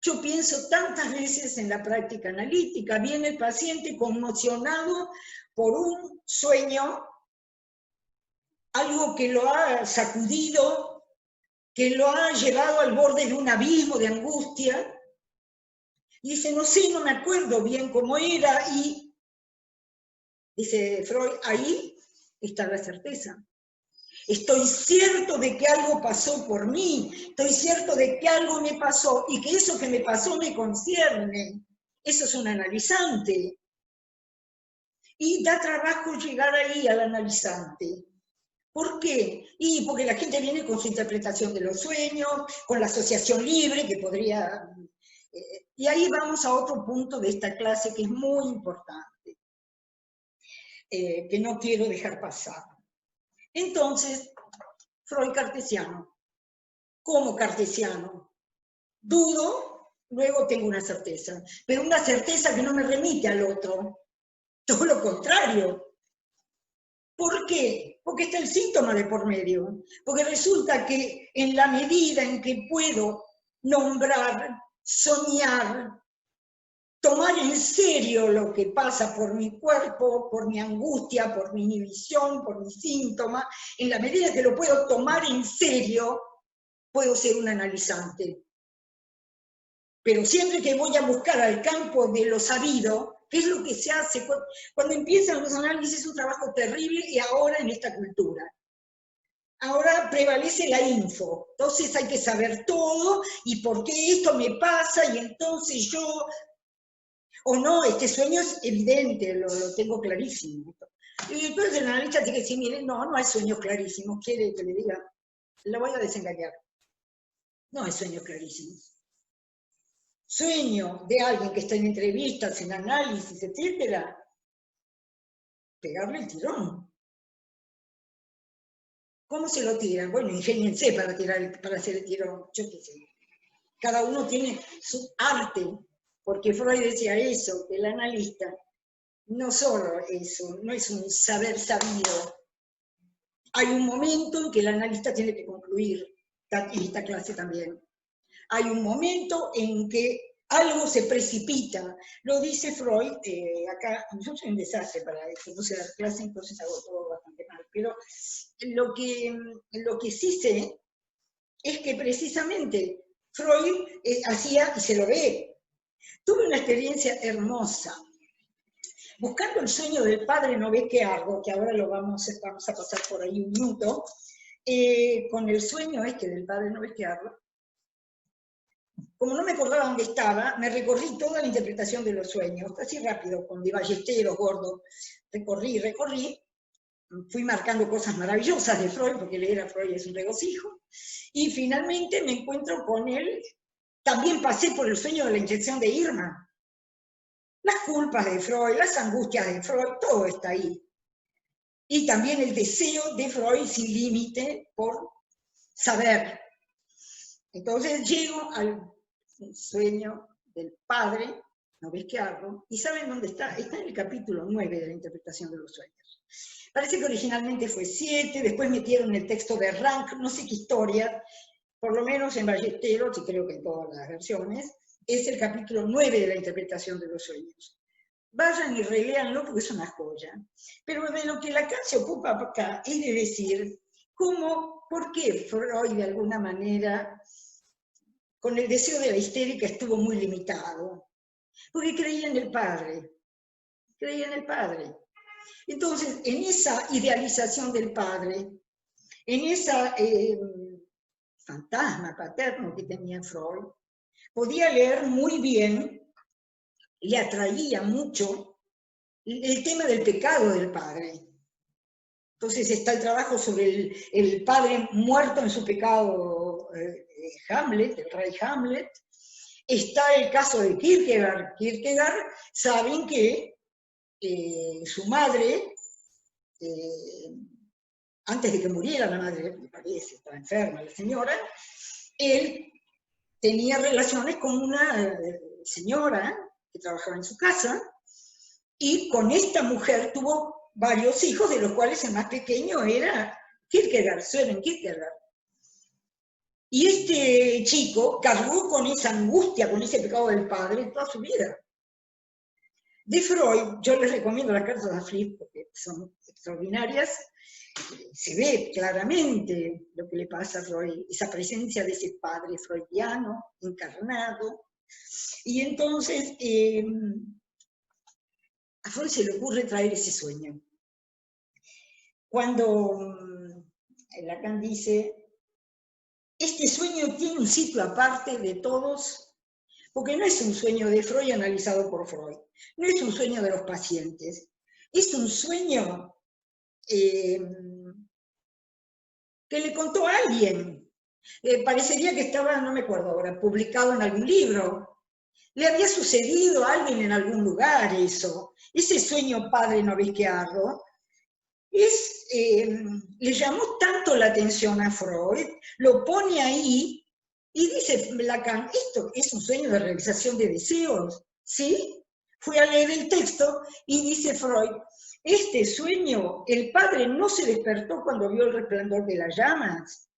Yo pienso tantas veces en la práctica analítica, viene el paciente conmocionado por un sueño, algo que lo ha sacudido, que lo ha llevado al borde de un abismo de angustia, y dice, no sé, no me acuerdo bien cómo era, y dice Freud, ahí está la certeza. Estoy cierto de que algo pasó por mí, estoy cierto de que algo me pasó, y que eso que me pasó me concierne. Eso es un analizante. Y da trabajo llegar ahí al analizante. ¿Por qué? Y porque la gente viene con su interpretación de los sueños, con la asociación libre, que podría... y ahí vamos a otro punto de esta clase que es muy importante, que no quiero dejar pasar. Entonces, Freud cartesiano. ¿Cómo cartesiano? Dudo, luego tengo una certeza, pero una certeza que no me remite al otro. Todo lo contrario. ¿Por qué? Porque está el síntoma de por medio. Porque resulta que en la medida en que puedo nombrar, soñar, tomar en serio lo que pasa por mi cuerpo, por mi angustia, por mi inhibición, por mi síntoma, en la medida que lo puedo tomar en serio, puedo ser un analizante. Pero siempre que voy a buscar al campo de lo sabido, ¿qué es lo que se hace? Cuando empiezan los análisis es un trabajo terrible y ahora en esta cultura. Ahora prevalece la info, entonces hay que saber todo y por qué esto me pasa y entonces yo... O no, este sueño es evidente, lo tengo clarísimo. Y entonces el analista tiene que decir, miren, no hay sueños clarísimos, quiere que le diga, lo voy a desengañar. No hay sueños clarísimos. Sueño de alguien que está en entrevistas, en análisis, etcétera, pegarle el tirón. ¿Cómo se lo tiran? Bueno, ingéniense para hacer el tirón, yo qué sé. Cada uno tiene su arte, porque Freud decía eso, que el analista no solo no es un saber sabido. Hay un momento en que el analista tiene que concluir, en esta clase también. Hay un momento en que algo se precipita. Lo dice Freud, acá, yo soy un desastre para eso, no sé dar clase, entonces hago todo bastante mal, pero lo que sí sé es que precisamente Freud hacía, y se lo ve, tuve una experiencia hermosa. Buscando el sueño del padre Novequeardo, que ahora lo vamos a pasar por ahí un minuto, con el sueño del padre Novequeardo, como no me acordaba dónde estaba, me recorrí toda la interpretación de los sueños, así rápido, con Di Ballesteros, Gordo, recorrí, fui marcando cosas maravillosas de Freud, porque leer a Freud es un regocijo, y finalmente me encuentro con él, también pasé por el sueño de la inyección de Irma, las culpas de Freud, las angustias de Freud, todo está ahí. Y también el deseo de Freud sin límite por saber. Entonces llego al sueño del padre Novequeardo, y ¿saben dónde está? Está en el capítulo 9 de la interpretación de los sueños. Parece que originalmente fue 7, después metieron el texto de Rank, no sé qué historia, por lo menos en Ballesteros, y creo que en todas las versiones, es el capítulo 9 de la interpretación de los sueños. Vayan y releanlo porque es una joya. Pero de lo que Lacan se ocupa acá es de decir por qué Freud de alguna manera, con el deseo de la histérica, estuvo muy limitado. Porque creía en el padre. Creía en el padre. Entonces, en esa idealización del padre, en esa fantasma paterno que tenía Freud, podía leer muy bien, le atraía mucho el tema del pecado del padre. Entonces está el trabajo sobre el padre muerto en su pecado, Hamlet, el rey Hamlet. Está el caso de Kierkegaard. Kierkegaard, saben que su madre, antes de que muriera la madre, me parece, estaba enferma la señora, él tenía relaciones con una señora que trabajaba en su casa, y con esta mujer tuvo varios hijos, de los cuales el más pequeño era Kierkegaard, Søren Kierkegaard. Y este chico cargó con esa angustia, con ese pecado del padre toda su vida. De Freud, yo les recomiendo las cartas de Fried porque son extraordinarias, se ve claramente lo que le pasa a Freud, esa presencia de ese padre freudiano, encarnado. Y entonces a Freud se le ocurre traer ese sueño. Cuando Lacan dice, este sueño tiene un sitio aparte de todos, porque no es un sueño de Freud analizado por Freud, no es un sueño de los pacientes, es un sueño que le contó a alguien. Parecería que estaba, no me acuerdo ahora, publicado en algún libro. Le había sucedido a alguien en algún lugar eso. Ese sueño padre novisquiardo le llamó tanto la atención a Freud, lo pone ahí y dice Lacan, esto es un sueño de realización de deseos, ¿sí? Fui a leer el texto y dice Freud, este sueño, el padre no se despertó cuando vio el resplandor de las llamas.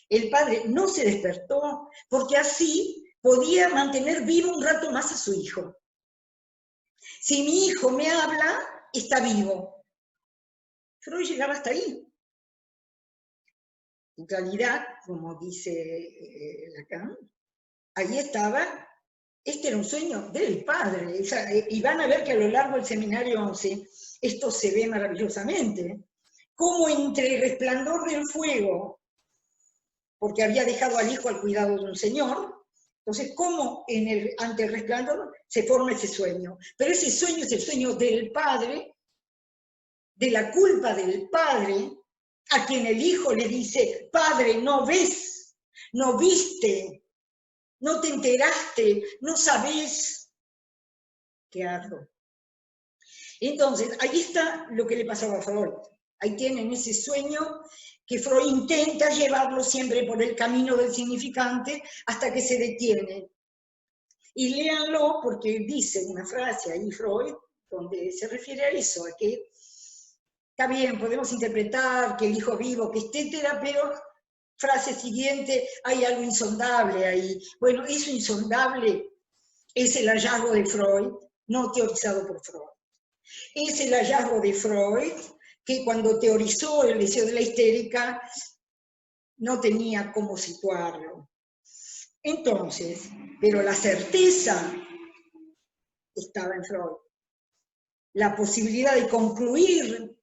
El padre no se despertó porque así podía mantener vivo un rato más a su hijo. Si mi hijo me habla, está vivo. Freud llegaba hasta ahí. En realidad, como dice Lacan, ahí estaba, este era un sueño del padre, y van a ver que a lo largo del seminario 11 esto se ve maravillosamente, como entre el resplandor del fuego, porque había dejado al hijo al cuidado de un señor, entonces cómo ante el resplandor se forma ese sueño, pero ese sueño es el sueño del padre, de la culpa del padre, a quien el hijo le dice, padre, no ves, no viste, no te enteraste, no sabés qué ardo. Entonces, ahí está lo que le pasaba a Freud. Ahí tienen ese sueño que Freud intenta llevarlo siempre por el camino del significante hasta que se detiene. Y léanlo porque dice una frase ahí Freud donde se refiere a eso, a que está bien, podemos interpretar que el hijo vivo, que etcétera, pero frase siguiente, hay algo insondable ahí. Bueno, eso insondable es el hallazgo de Freud, no teorizado por Freud. Es el hallazgo de Freud, que cuando teorizó el deseo de la histérica, no tenía cómo situarlo. Entonces, pero la certeza estaba en Freud. La posibilidad de concluir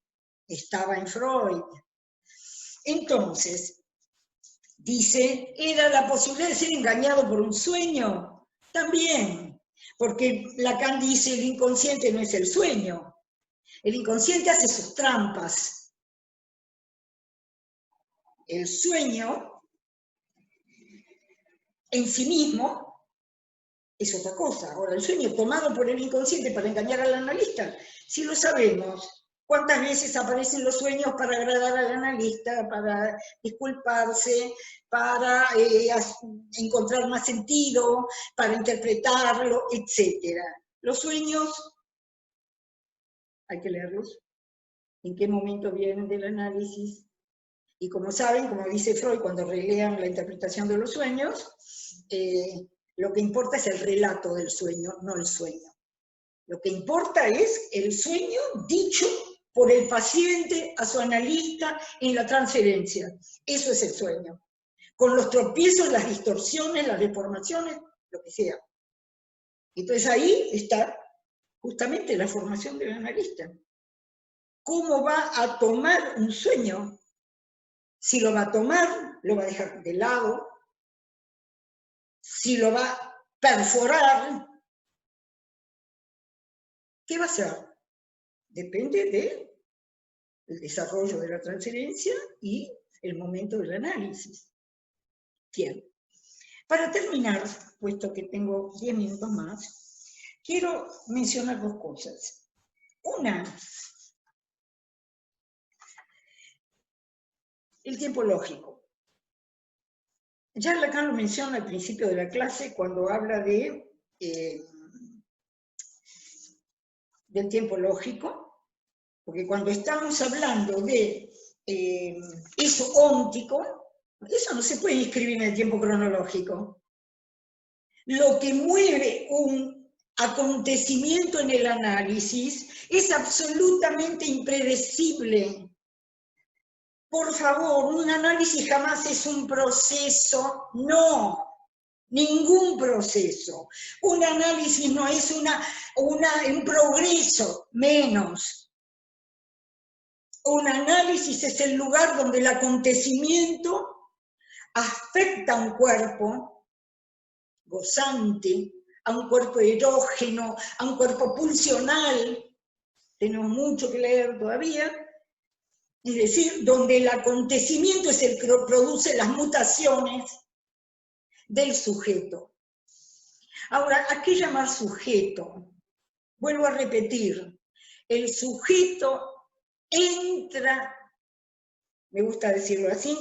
estaba en Freud. Entonces, dice, ¿era la posibilidad de ser engañado por un sueño? También, porque Lacan dice, el inconsciente no es el sueño. El inconsciente hace sus trampas. El sueño, en sí mismo, es otra cosa. Ahora, el sueño tomado por el inconsciente para engañar al analista, si lo sabemos, ¿cuántas veces aparecen los sueños para agradar al analista, para disculparse, para encontrar más sentido, para interpretarlo, etc.? Los sueños, hay que leerlos. ¿En qué momento vienen del análisis? Y como saben, como dice Freud, cuando relean la interpretación de los sueños, lo que importa es el relato del sueño, no el sueño. Lo que importa es el sueño dicho por el paciente a su analista en la transferencia. Eso es el sueño. Con los tropiezos, las distorsiones, las deformaciones, lo que sea. Entonces ahí está justamente la formación del analista. ¿Cómo va a tomar un sueño? Si lo va a tomar, lo va a dejar de lado. Si lo va a perforar, ¿qué va a hacer? Depende del desarrollo de la transferencia y el momento del análisis. Bien. Para terminar, puesto que tengo 10 minutos más, quiero mencionar dos cosas. Una, el tiempo lógico. Ya Lacan lo menciona al principio de la clase cuando habla del tiempo lógico, porque cuando estamos hablando de eso óntico, eso no se puede inscribir en el tiempo cronológico. Lo que mueve un acontecimiento en el análisis es absolutamente impredecible. Por favor, un análisis jamás es un proceso, no, ningún proceso. Un análisis no es un progreso, menos. Un análisis es el lugar donde el acontecimiento afecta a un cuerpo gozante, a un cuerpo erógeno, a un cuerpo pulsional, tenemos mucho que leer todavía, es decir, donde el acontecimiento es el que produce las mutaciones del sujeto. Ahora, ¿a qué llamar sujeto? Vuelvo a repetir, el sujeto entra, me gusta decirlo así,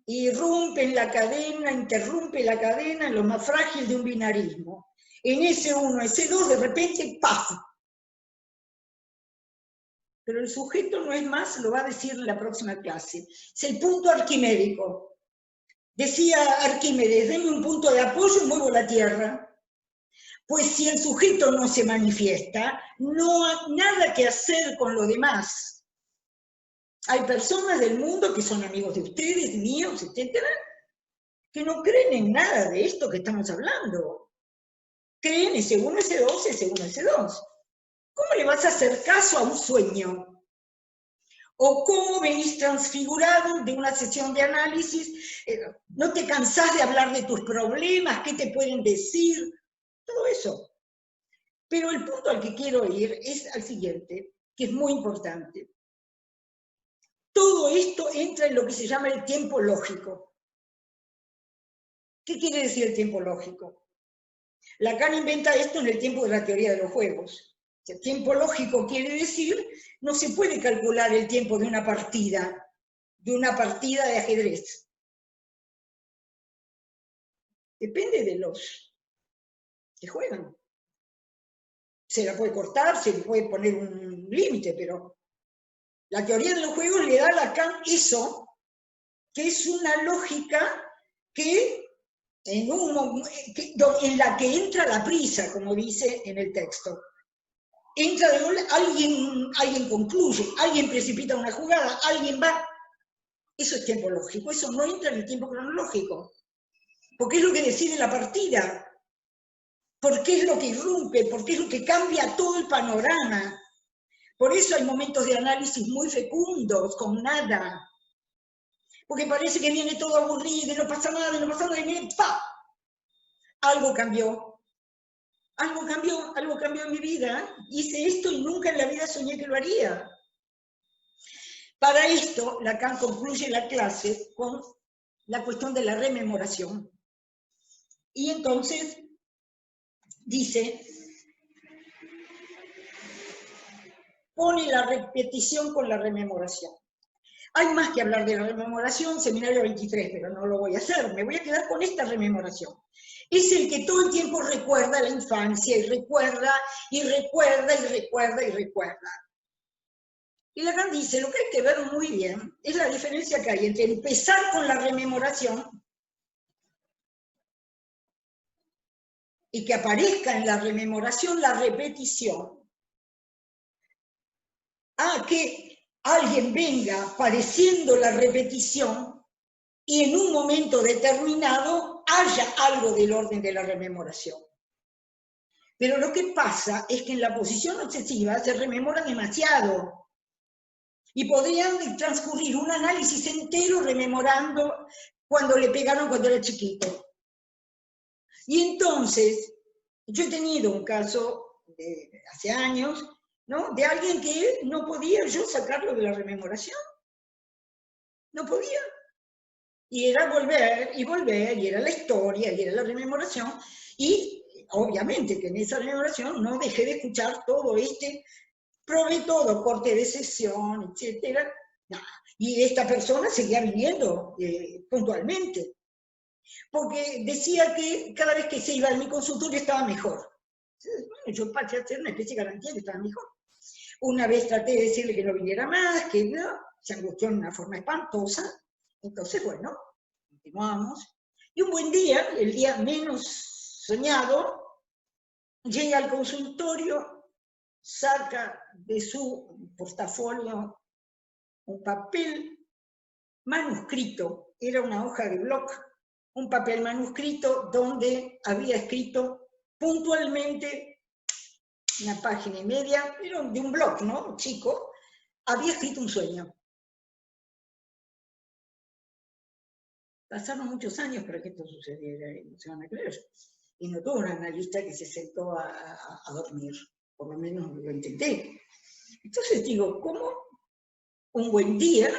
irrumpe en la cadena, interrumpe la cadena en lo más frágil de un binarismo. En S1, S2, de repente, ¡paf! Pero el sujeto no es más, lo va a decir en la próxima clase. Es el punto arquimédico. Decía Arquímedes, denme un punto de apoyo y muevo la Tierra. Pues si el sujeto no se manifiesta, no hay nada que hacer con lo demás. Hay personas del mundo que son amigos de ustedes, míos, etcétera, que no creen en nada de esto que estamos hablando. Creen S1, S2, S1, S2. ¿Cómo le vas a hacer caso a un sueño? ¿O cómo venís transfigurado de una sesión de análisis? ¿No te cansás de hablar de tus problemas? ¿Qué te pueden decir? Todo eso. Pero el punto al que quiero ir es al siguiente, que es muy importante. Todo esto entra en lo que se llama el tiempo lógico. ¿Qué quiere decir el tiempo lógico? Lacan inventa esto en el tiempo de la teoría de los juegos. El tiempo lógico quiere decir, no se puede calcular el tiempo de una partida de ajedrez. Depende de los que juegan. Se la puede cortar, se le puede poner un límite, pero la teoría de los juegos le da a Lacan eso, que es una lógica que en la que entra la prisa, como dice en el texto. Entra de golpe, alguien concluye, alguien precipita una jugada, alguien va. Eso es tiempo lógico, eso no entra en el tiempo cronológico, porque es lo que decide la partida, porque es lo que irrumpe, porque es lo que cambia todo el panorama. Por eso hay momentos de análisis muy fecundos, con nada. Porque parece que viene todo aburrido, y no pasa nada, y viene, ¡pa! Algo cambió. Algo cambió en mi vida. Hice esto y nunca en la vida soñé que lo haría. Para esto, Lacan concluye la clase con la cuestión de la rememoración. Y entonces dice, pone la repetición con la rememoración. Hay más que hablar de la rememoración, seminario 23, pero no lo voy a hacer, me voy a quedar con esta rememoración. Es el que todo el tiempo recuerda la infancia, y recuerda, y recuerda, y recuerda, y recuerda. Y Lacan dice, lo que hay que ver muy bien es la diferencia que hay entre empezar con la rememoración y que aparezca en la rememoración la repetición, a que alguien venga pareciendo la repetición y en un momento determinado haya algo del orden de la rememoración. Pero lo que pasa es que en la posición obsesiva se rememora demasiado y podrían transcurrir un análisis entero rememorando cuando le pegaron cuando era chiquito. Y entonces, yo he tenido un caso de hace años, ¿no?, de alguien que no podía yo sacarlo de la rememoración. No podía. Y era volver, y volver, y era la historia, y era la rememoración, y obviamente que en esa rememoración no dejé de escuchar todo probé todo, corte de sesión, etc. Y esta persona seguía viniendo puntualmente, porque decía que cada vez que se iba a mi consultorio estaba mejor. Entonces, bueno, yo pasé a hacer una especie de garantía que estaba mejor. Una vez traté de decirle que no viniera más, que no, se angustió en una forma espantosa. Entonces, bueno, continuamos. Y un buen día, el día menos soñado, llega al consultorio, saca de su portafolio un papel manuscrito, era una hoja de bloc, un papel manuscrito donde había escrito puntualmente una página y media, pero de un blog, ¿no?, chico, había escrito un sueño. Pasaron muchos años para que esto sucediera, no se van a creer. Y no tuvo un analista que se sentó a dormir, por lo menos lo intenté. Entonces digo, ¿cómo un buen día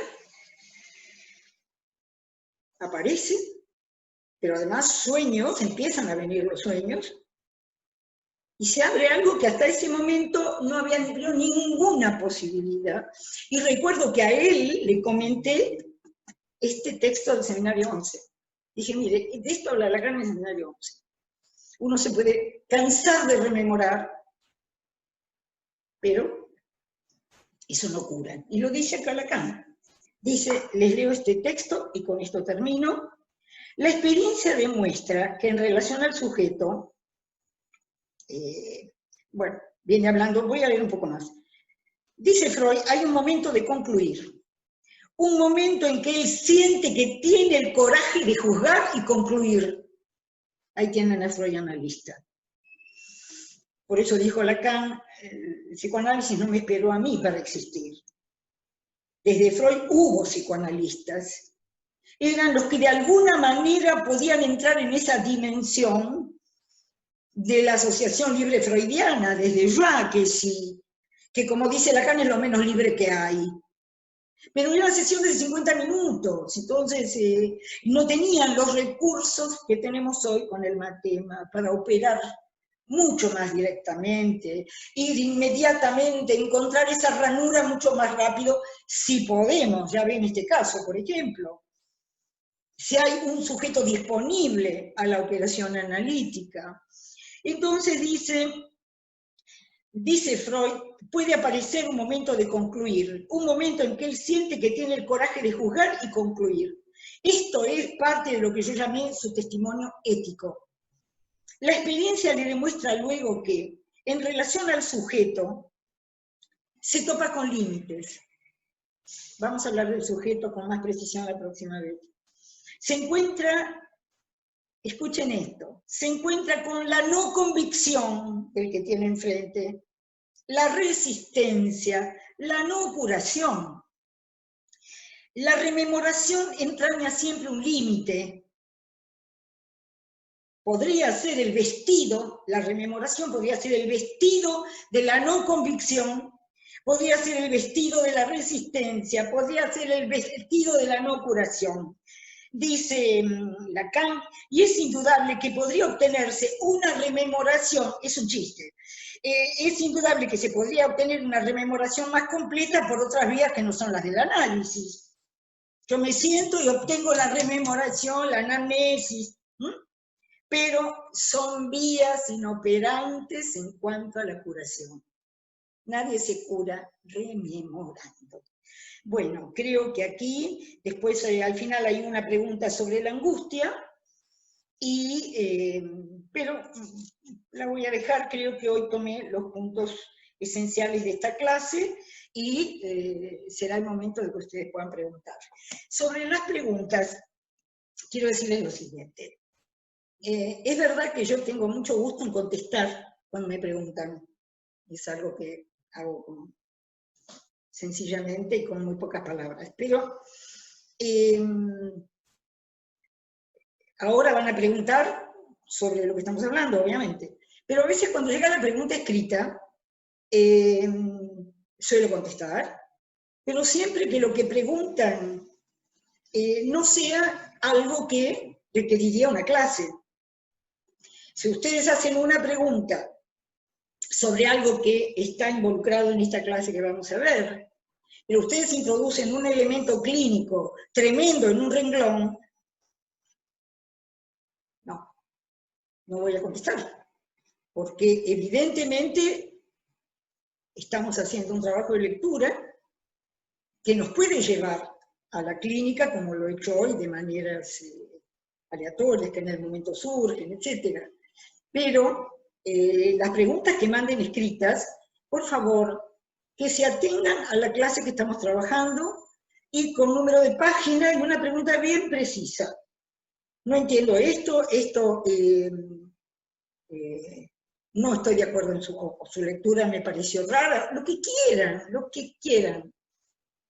aparece, pero además sueños, empiezan a venir los sueños, y se abre algo que hasta ese momento no había ninguna posibilidad? Y recuerdo que a él le comenté este texto del Seminario 11. Dije, mire, de esto habla Lacan en el Seminario 11. Uno se puede cansar de rememorar, pero eso no cura. Y lo dice acá Lacan. Dice, les leo este texto y con esto termino. La experiencia demuestra que en relación al sujeto, bueno, viene hablando, voy a leer un poco más. Dice Freud, hay un momento de concluir. Un momento en que él siente que tiene el coraje de juzgar y concluir. Ahí tienen al Freud analista. Por eso dijo Lacan, el psicoanálisis no me esperó a mí para existir. Desde Freud hubo psicoanalistas. Eran los que de alguna manera podían entrar en esa dimensión de la asociación libre freudiana, desde Jacques, que como dice Lacan es lo menos libre que hay. Pero era una sesión de 50 minutos, entonces no tenían los recursos que tenemos hoy con el matema para operar mucho más directamente, ir inmediatamente, encontrar esa ranura mucho más rápido, si podemos, ya ven este caso, por ejemplo. Si hay un sujeto disponible a la operación analítica. Entonces dice Freud, puede aparecer un momento de concluir, un momento en que él siente que tiene el coraje de juzgar y concluir. Esto es parte de lo que yo llamé su testimonio ético. La experiencia le demuestra luego que, en relación al sujeto, se topa con límites. Vamos a hablar del sujeto con más precisión la próxima vez. Se encuentra, escuchen esto, se encuentra con la no convicción del que tiene enfrente, la resistencia, la no curación. La rememoración entraña siempre un límite. Podría ser el vestido, la rememoración podría ser el vestido de la no convicción, podría ser el vestido de la resistencia, podría ser el vestido de la no curación. Dice Lacan, y es indudable que podría obtenerse una rememoración, es un chiste, es indudable que se podría obtener una rememoración más completa por otras vías que no son las del análisis. Yo me siento y obtengo la rememoración, la anamnesis, pero son vías inoperantes en cuanto a la curación. Nadie se cura rememorando. Bueno, creo que aquí, después al final hay una pregunta sobre la angustia, pero la voy a dejar, creo que hoy tomé los puntos esenciales de esta clase y será el momento de que ustedes puedan preguntar. Sobre las preguntas, quiero decirles lo siguiente. Es verdad que yo tengo mucho gusto en contestar cuando me preguntan. Es algo que hago sencillamente y con muy pocas palabras. Pero ahora van a preguntar sobre lo que estamos hablando, obviamente. Pero a veces cuando llega la pregunta escrita, suelo contestar, pero siempre que lo que preguntan no sea algo que requeriría una clase. Si ustedes hacen una pregunta sobre algo que está involucrado en esta clase que vamos a ver, pero ustedes introducen un elemento clínico tremendo en un renglón, no voy a contestar, porque evidentemente estamos haciendo un trabajo de lectura que nos puede llevar a la clínica, como lo he hecho hoy, de maneras aleatorias, que en el momento surgen, etc. Pero las preguntas que manden escritas, por favor, que se atengan a la clase que estamos trabajando y con número de página y una pregunta bien precisa. No entiendo esto, no estoy de acuerdo en su lectura, me pareció rara, lo que quieran,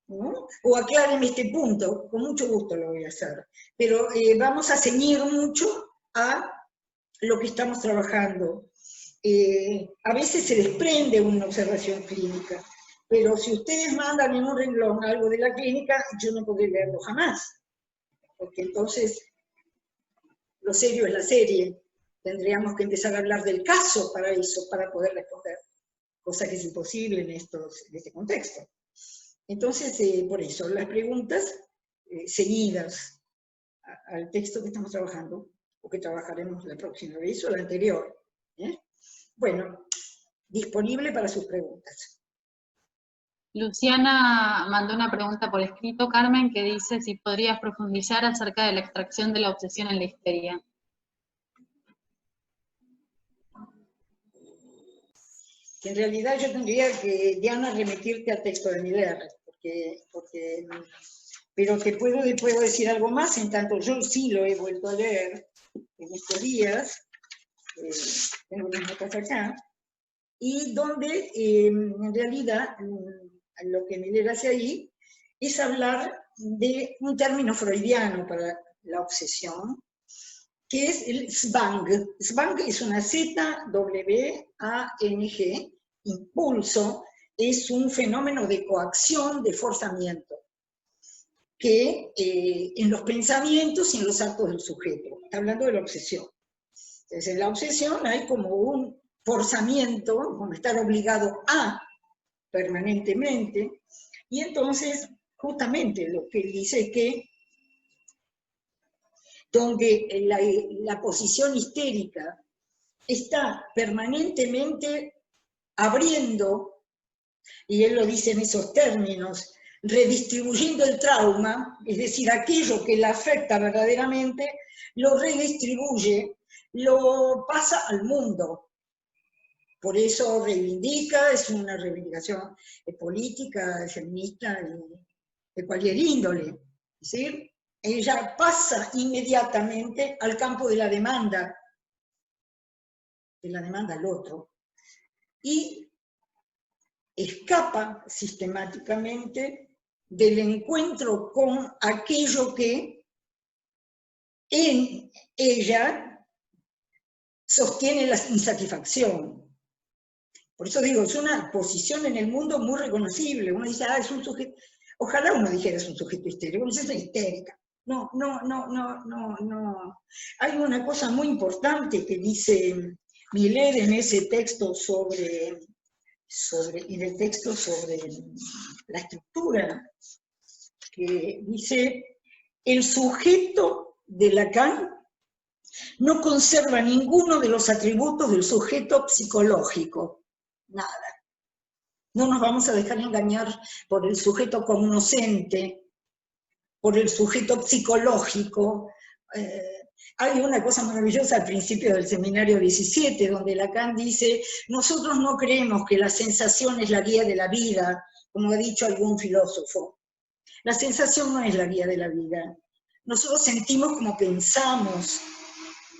¿no? O aclárenme este punto, con mucho gusto lo voy a hacer. Pero vamos a ceñir mucho a lo que estamos trabajando. A veces se desprende una observación clínica, Pero si ustedes mandan en un renglón algo de la clínica, yo no podré leerlo jamás, porque entonces lo serio es la serie. Tendríamos que empezar a hablar del caso para eso, para poder responder, cosa que es imposible en este contexto. Entonces, por eso, las preguntas seguidas al texto que estamos trabajando, o que trabajaremos la próxima vez, o la anterior. Bueno, disponible para sus preguntas. Luciana mandó una pregunta por escrito, Carmen, que dice si podrías profundizar acerca de la extracción de la obsesión en la histeria. Que en realidad yo tendría que, Diana, remitirte al texto de Miller, pero te puedo decir algo más, en tanto yo sí lo he vuelto a leer en estos días, tengo unas notas acá, y donde en realidad lo que Miller hace ahí es hablar de un término freudiano para la obsesión, que es el Zwang. Zwang es una Z-W-A-N-G, impulso, es un fenómeno de coacción, de forzamiento, que en los pensamientos y en los actos del sujeto. Está hablando de la obsesión. Entonces, en la obsesión hay como un forzamiento, como estar obligado a permanentemente, y entonces, justamente lo que él dice es que donde la posición histérica está permanentemente abriendo, y él lo dice en esos términos, redistribuyendo el trauma, es decir, aquello que la afecta verdaderamente, lo redistribuye, lo pasa al mundo. Por eso reivindica, es una reivindicación política, feminista, de cualquier índole. Es decir, ella pasa inmediatamente al campo de la demanda al otro, y escapa sistemáticamente del encuentro con aquello que en ella sostiene la insatisfacción. Por eso digo, es una posición en el mundo muy reconocible. Uno dice, es un sujeto, ojalá uno dijera es un sujeto histérico, uno dice, es histérica. No. Hay una cosa muy importante que dice Miller en ese texto en el texto sobre la estructura, que dice, el sujeto de Lacan no conserva ninguno de los atributos del sujeto psicológico, nada. No nos vamos a dejar engañar por el sujeto cognoscente, por el sujeto psicológico. Hay una cosa maravillosa al principio del seminario 17, donde Lacan dice, nosotros no creemos que la sensación es la guía de la vida, como ha dicho algún filósofo. La sensación no es la guía de la vida. Nosotros sentimos como pensamos.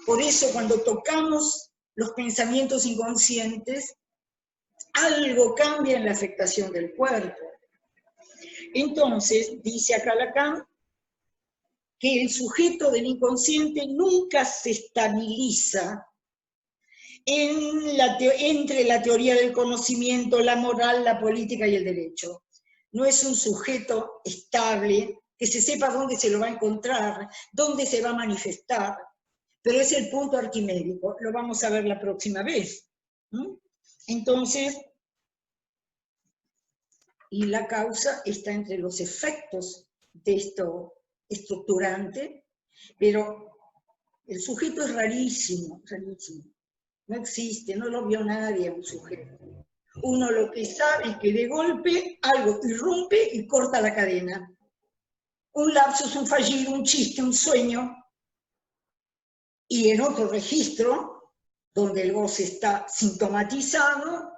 Por eso cuando tocamos los pensamientos inconscientes, algo cambia en la afectación del cuerpo. Entonces, dice acá Lacan, que el sujeto del inconsciente nunca se estabiliza entre la teoría del conocimiento, la moral, la política y el derecho. No es un sujeto estable, que se sepa dónde se lo va a encontrar, dónde se va a manifestar, pero es el punto arquimédico, lo vamos a ver la próxima vez. Entonces, y la causa está entre los efectos de esto estructurante, pero el sujeto es rarísimo, rarísimo. No existe, no lo vio nadie un sujeto. Uno lo que sabe es que de golpe algo irrumpe y corta la cadena. Un lapsus, un fallido, un chiste, un sueño. Y en otro registro, donde el goce está sintomatizado,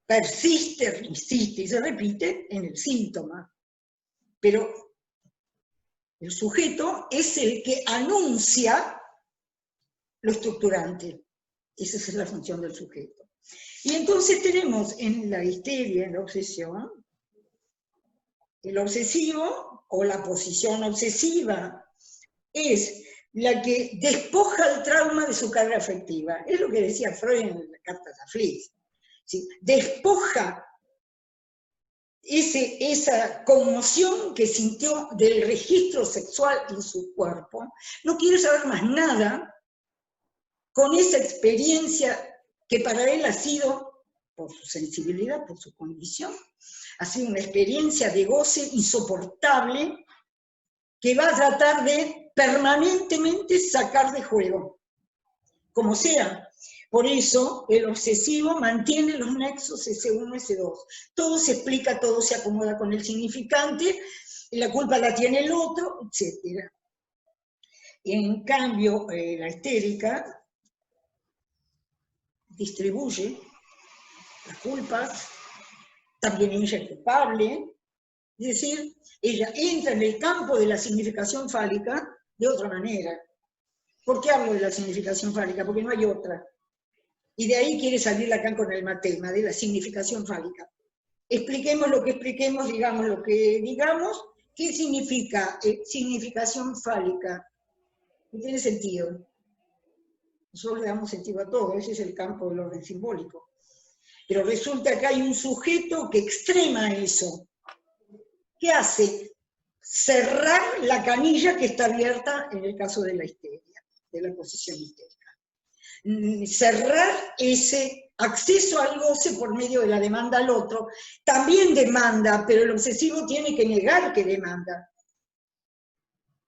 persiste, insiste y se repite en el síntoma. Pero el sujeto es el que anuncia lo estructurante. Esa es la función del sujeto. Y entonces tenemos en la histeria, en la obsesión, el obsesivo o la posición obsesiva es la que despoja el trauma de su carga afectiva. Es lo que decía Freud en las cartas a Fliss. ¿Sí? Despoja esa conmoción que sintió del registro sexual en su cuerpo, no quiere saber más nada con esa experiencia que para él ha sido, por su sensibilidad, por su condición, ha sido una experiencia de goce insoportable que va a tratar de permanentemente sacar de juego, como sea. Por eso el obsesivo mantiene los nexos S1, S2. Todo se explica, todo se acomoda con el significante, la culpa la tiene el otro, etc. En cambio, la histérica distribuye las culpas, también ella es culpable, es decir, ella entra en el campo de la significación fálica de otra manera. ¿Por qué hablo de la significación fálica? Porque no hay otra. Y de ahí quiere salir Lacan con el matema, de la significación fálica. Expliquemos lo que expliquemos, digamos lo que digamos. ¿Qué significa significación fálica? No tiene sentido. Nosotros le damos sentido a todo, ese es el campo del orden simbólico. Pero resulta que hay un sujeto que extrema eso. ¿Qué hace? Cerrar la canilla que está abierta en el caso de la histeria, de la posición histérica. Cerrar ese acceso al goce por medio de la demanda al otro. También demanda, pero el obsesivo tiene que negar que demanda.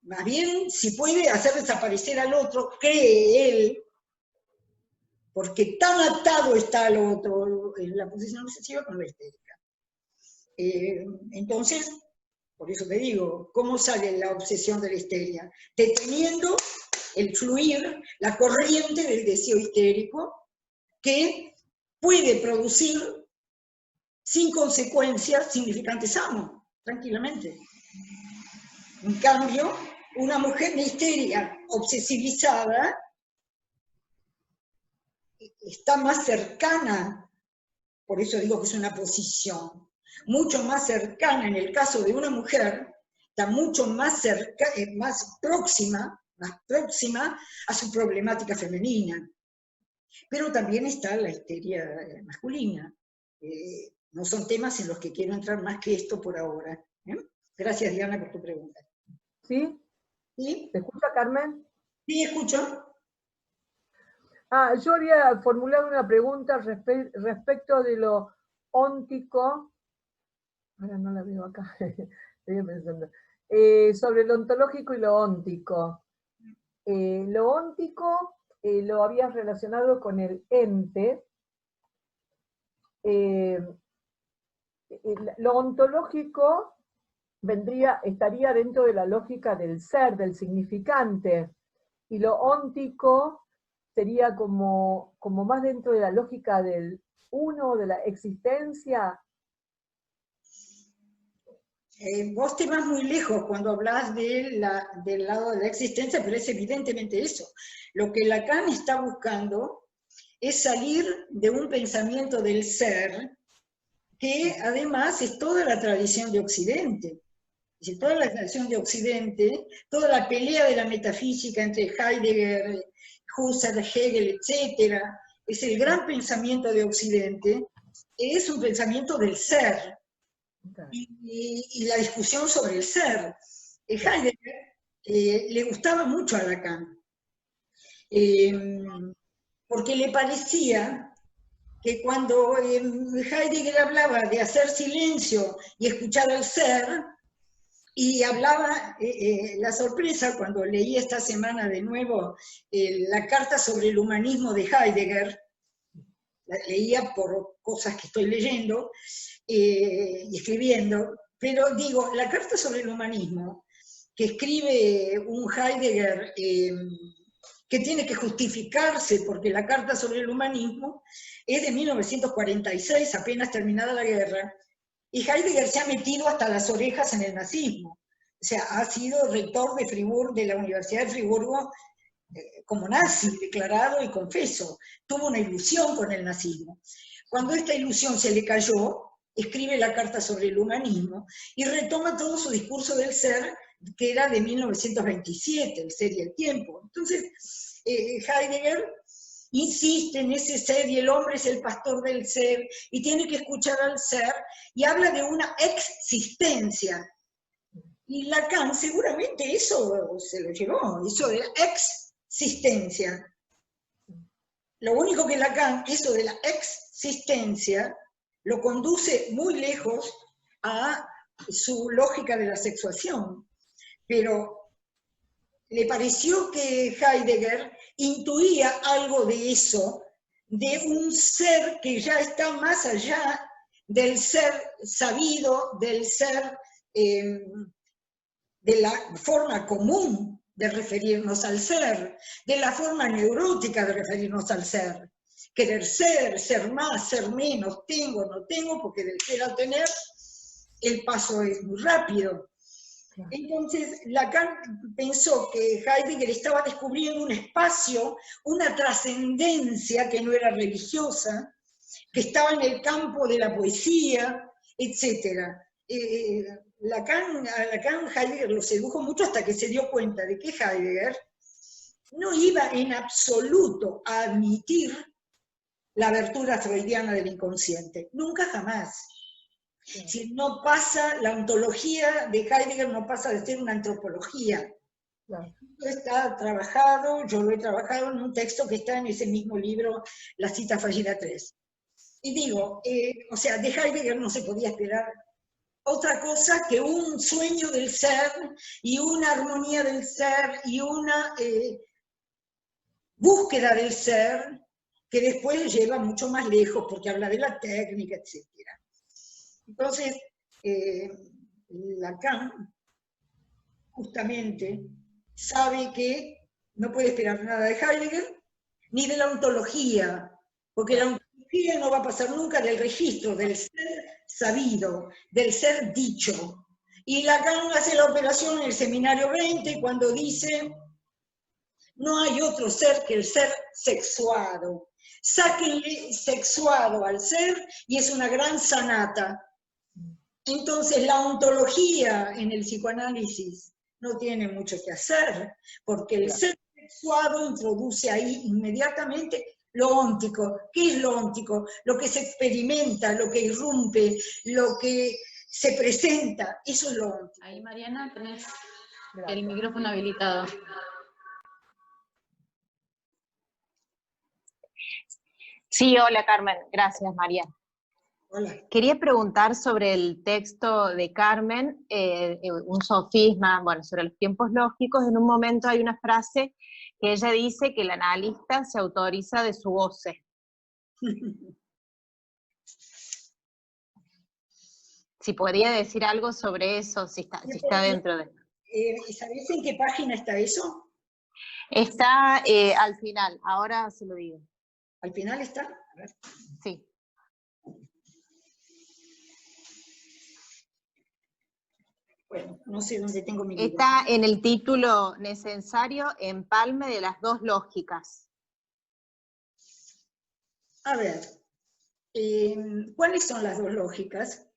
Más bien, si puede hacer desaparecer al otro, cree él, porque tan atado está al otro en la posición obsesiva con la histérica. Entonces, por eso te digo, ¿cómo sale la obsesión de la histeria? Deteniendo el fluir, la corriente del deseo histérico, que puede producir, sin consecuencias, significantes sanos, tranquilamente. En cambio, una mujer de histeria obsesivizada está más cercana, por eso digo que es una posición, mucho más cercana en el caso de una mujer, está mucho más próxima a su problemática femenina. Pero también está la histeria masculina. No son temas en los que quiero entrar más que esto por ahora. Gracias, Diana, por tu pregunta. ¿Sí? ¿Sí? ¿Te escucha, Carmen? Sí, escucho. Yo había formulado una pregunta respecto de lo óntico. Ahora no la veo acá, estoy pensando. Sobre lo ontológico y lo óntico. Lo óntico lo habías relacionado con el ente. Lo ontológico estaría dentro de la lógica del ser, del significante, y lo óntico sería como más dentro de la lógica del uno, de la existencia. Vos te vas muy lejos cuando hablas del lado de la existencia, pero es evidentemente eso. Lo que Lacan está buscando es salir de un pensamiento del ser, que además es toda la tradición de Occidente. Es decir, toda la tradición de Occidente, toda la pelea de la metafísica entre Heidegger, Husserl, Hegel, etc., es el gran pensamiento de Occidente, es un pensamiento del ser. Y la discusión sobre el ser. Heidegger le gustaba mucho a Lacan, porque le parecía que cuando Heidegger hablaba de hacer silencio y escuchar al ser, y hablaba, la sorpresa cuando leí esta semana de nuevo la carta sobre el humanismo de Heidegger, la leía por cosas que estoy leyendo y escribiendo, pero digo, la carta sobre el humanismo, que escribe un Heidegger que tiene que justificarse porque la carta sobre el humanismo es de 1946, apenas terminada la guerra, y Heidegger se ha metido hasta las orejas en el nazismo. O sea, ha sido rector de Friburgo, de la Universidad de Friburgo, como nazi, declarado y confeso. Tuvo una ilusión con el nazismo. Cuando esta ilusión se le cayó, escribe la carta sobre el humanismo y retoma todo su discurso del ser, que era de 1927, el ser y el tiempo. Entonces, Heidegger insiste en ese ser, y el hombre es el pastor del ser, y tiene que escuchar al ser, y habla de una existencia. Y Lacan seguramente eso se lo llevó, eso de la existencia. Lo único que Lacan, eso de la existencia, lo conduce muy lejos a su lógica de la sexuación. Pero le pareció que Heidegger intuía algo de eso, de un ser que ya está más allá del ser sabido, del ser, de la forma común de referirnos al ser, de la forma neurótica de referirnos al ser. Querer ser, ser más, ser menos, tengo, no tengo, porque del ser a tener el paso es muy rápido. Entonces, Lacan pensó que Heidegger estaba descubriendo un espacio, una trascendencia que no era religiosa, que estaba en el campo de la poesía, etc. A Lacan Heidegger lo sedujo mucho hasta que se dio cuenta de que Heidegger no iba en absoluto a admitir la abertura freudiana del inconsciente, nunca jamás. Si no pasa, la ontología de Heidegger no pasa de ser una antropología. Claro. Está trabajado, yo lo he trabajado en un texto que está en ese mismo libro, La cita fallida 3. Y digo, o sea, de Heidegger no se podía esperar otra cosa que un sueño del ser, y una armonía del ser, y una búsqueda del ser, que después lleva mucho más lejos, porque habla de la técnica, etc. Entonces, Lacan justamente sabe que no puede esperar nada de Heidegger, ni de la ontología, porque la ontología no va a pasar nunca del registro del ser sabido, del ser dicho. Y Lacan hace la operación en el seminario 20 cuando dice, no hay otro ser que el ser sexuado. Sáquenle sexuado al ser y es una gran sanata. Entonces la ontología en el psicoanálisis no tiene mucho que hacer, porque el ser sexuado introduce ahí inmediatamente lo óntico. ¿Qué es lo óntico? Lo que se experimenta, lo que irrumpe, lo que se presenta, eso es lo óntico. Ahí, Mariana, tenés el micrófono habilitado. Sí, hola Carmen, gracias María. Hola. Quería preguntar sobre el texto de Carmen, un sofisma, bueno, sobre los tiempos lógicos. En un momento hay una frase que ella dice que el analista se autoriza de su goce. Si podría decir algo sobre eso, si está dentro de... ¿Sabés en qué página está eso? Está al final, ahora se lo digo. ¿Al final está? A ver. Sí. Bueno, no sé dónde tengo mi libro. Está en el título necesario, empalme de las dos lógicas. A ver, ¿cuáles son las dos lógicas?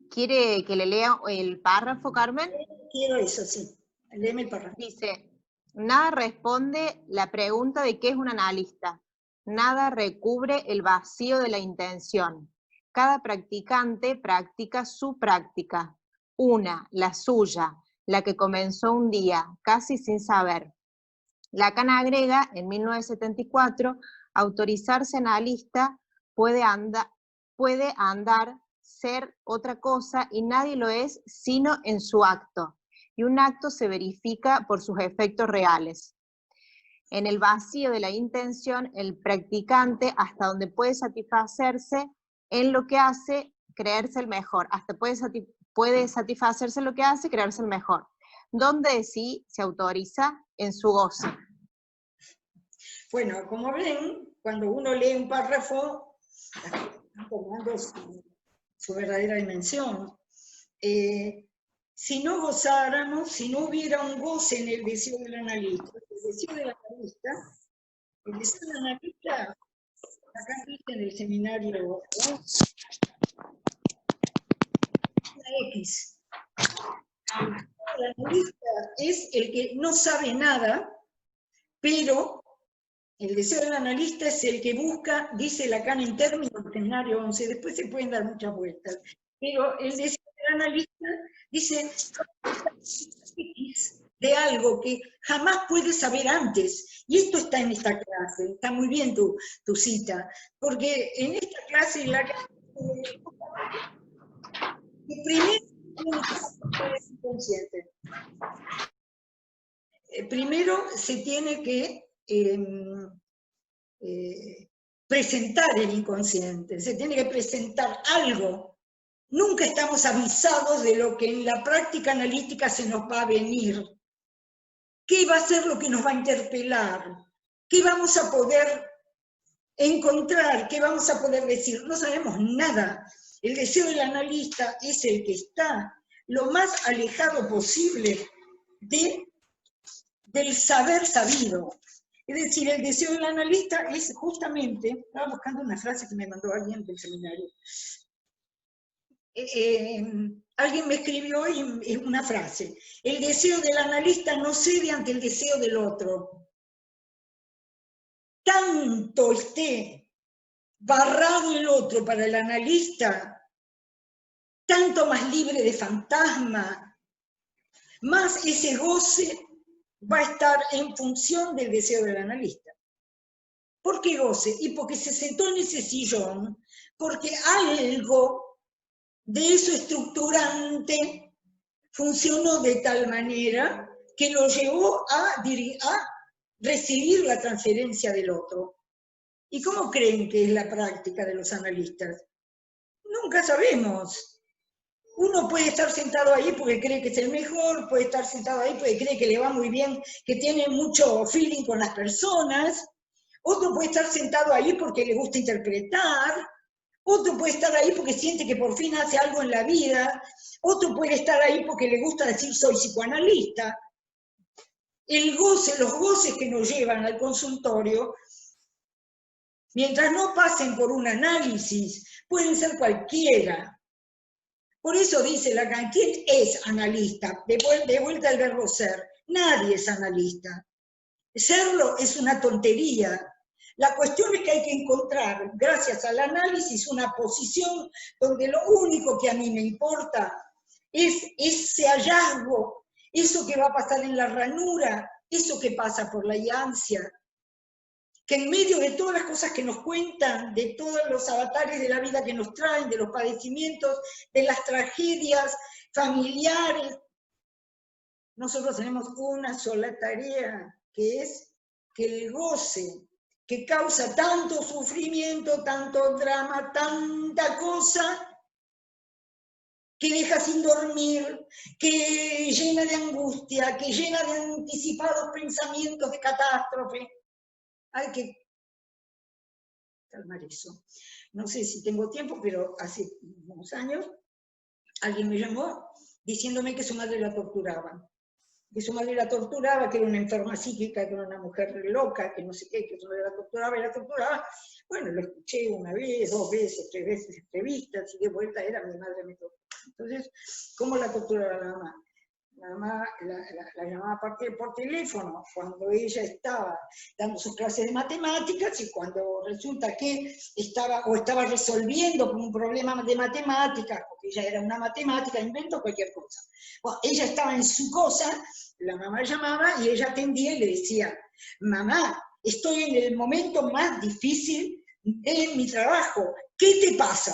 ¿Quiere que le lea el párrafo, Carmen? Quiero eso, sí. Léeme el párrafo. Dice, nada responde la pregunta de qué es un analista. Nada recubre el vacío de la intención. Cada practicante practica su práctica. Una, la suya, la que comenzó un día, casi sin saber. Lacan agrega, en 1974, autorizarse analista puede andar, ser otra cosa, y nadie lo es sino en su acto. Y un acto se verifica por sus efectos reales. En el vacío de la intención, el practicante, hasta donde puede satisfacerse en lo que hace, creerse el mejor. Hasta puede satisfacerse en lo que hace, creerse el mejor. Donde sí se autoriza en su goce. Bueno, como ven, cuando uno lee un párrafo, está tomando su verdadera dimensión. Si no gozáramos, si no hubiera un goce en el deseo del analista, acá dice en el seminario, X. El analista es el que no sabe nada, pero el deseo del analista es el que busca, dice Lacan en términos del seminario 11, después se pueden dar muchas vueltas, pero el deseo del analista dice de algo que jamás puede saber antes, y esto está en esta clase, está muy bien tu cita, porque en esta clase Lacan primero se tiene que presentar el inconsciente, se tiene que presentar algo. Nunca estamos avisados de lo que en la práctica analítica se nos va a venir. ¿Qué va a ser lo que nos va a interpelar? ¿Qué vamos a poder encontrar? ¿Qué vamos a poder decir? No sabemos nada. El deseo del analista es el que está lo más alejado posible del saber sabido. Es decir, el deseo del analista es justamente, estaba buscando una frase que me mandó alguien del seminario, alguien me escribió hoy una frase: el deseo del analista no cede ante el deseo del otro. Tanto esté barrado el otro para el analista, tanto más libre de fantasma, más ese goce va a estar en función del deseo del analista. ¿Por qué goce? Y porque se sentó en ese sillón, porque algo de eso estructurante funcionó de tal manera que lo llevó a recibir la transferencia del otro. ¿Y cómo creen que es la práctica de los analistas? Nunca sabemos. Uno puede estar sentado ahí porque cree que es el mejor, puede estar sentado ahí porque cree que le va muy bien, que tiene mucho feeling con las personas, otro puede estar sentado ahí porque le gusta interpretar, otro puede estar ahí porque siente que por fin hace algo en la vida, otro puede estar ahí porque le gusta decir soy psicoanalista. El goce, los goces que nos llevan al consultorio, mientras no pasen por un análisis, pueden ser cualquiera. Por eso dice Lacan, ¿quién es analista? De vuelta al verbo ser. Nadie es analista. Serlo es una tontería. La cuestión es que hay que encontrar, gracias al análisis, una posición donde lo único que a mí me importa es ese hallazgo, eso que va a pasar en la ranura, eso que pasa por la ansia, que en medio de todas las cosas que nos cuentan, de todos los avatares de la vida que nos traen, de los padecimientos, de las tragedias familiares, nosotros tenemos una sola tarea, que es que el goce, que causa tanto sufrimiento, tanto drama, tanta cosa, que deja sin dormir, que llena de angustia, que llena de anticipados pensamientos de catástrofe. Hay que calmar eso. No sé si tengo tiempo, pero hace unos años alguien me llamó diciéndome que su madre la torturaba. Que su madre la torturaba, que era una enferma psíquica, que era una mujer loca, que no sé qué, que su madre la torturaba y la torturaba. Bueno, lo escuché una vez, 2 veces, 3 veces entrevistas, y de vuelta era mi madre me torturaba. Entonces, ¿cómo la torturaba la mamá? La mamá la llamaba por teléfono cuando ella estaba dando sus clases de matemáticas y cuando resulta que estaba resolviendo un problema de matemáticas, porque ella era una matemática, inventó cualquier cosa. Bueno, ella estaba en su cosa, la mamá llamaba y ella atendía y le decía: mamá, estoy en el momento más difícil de mi trabajo, ¿qué te pasa?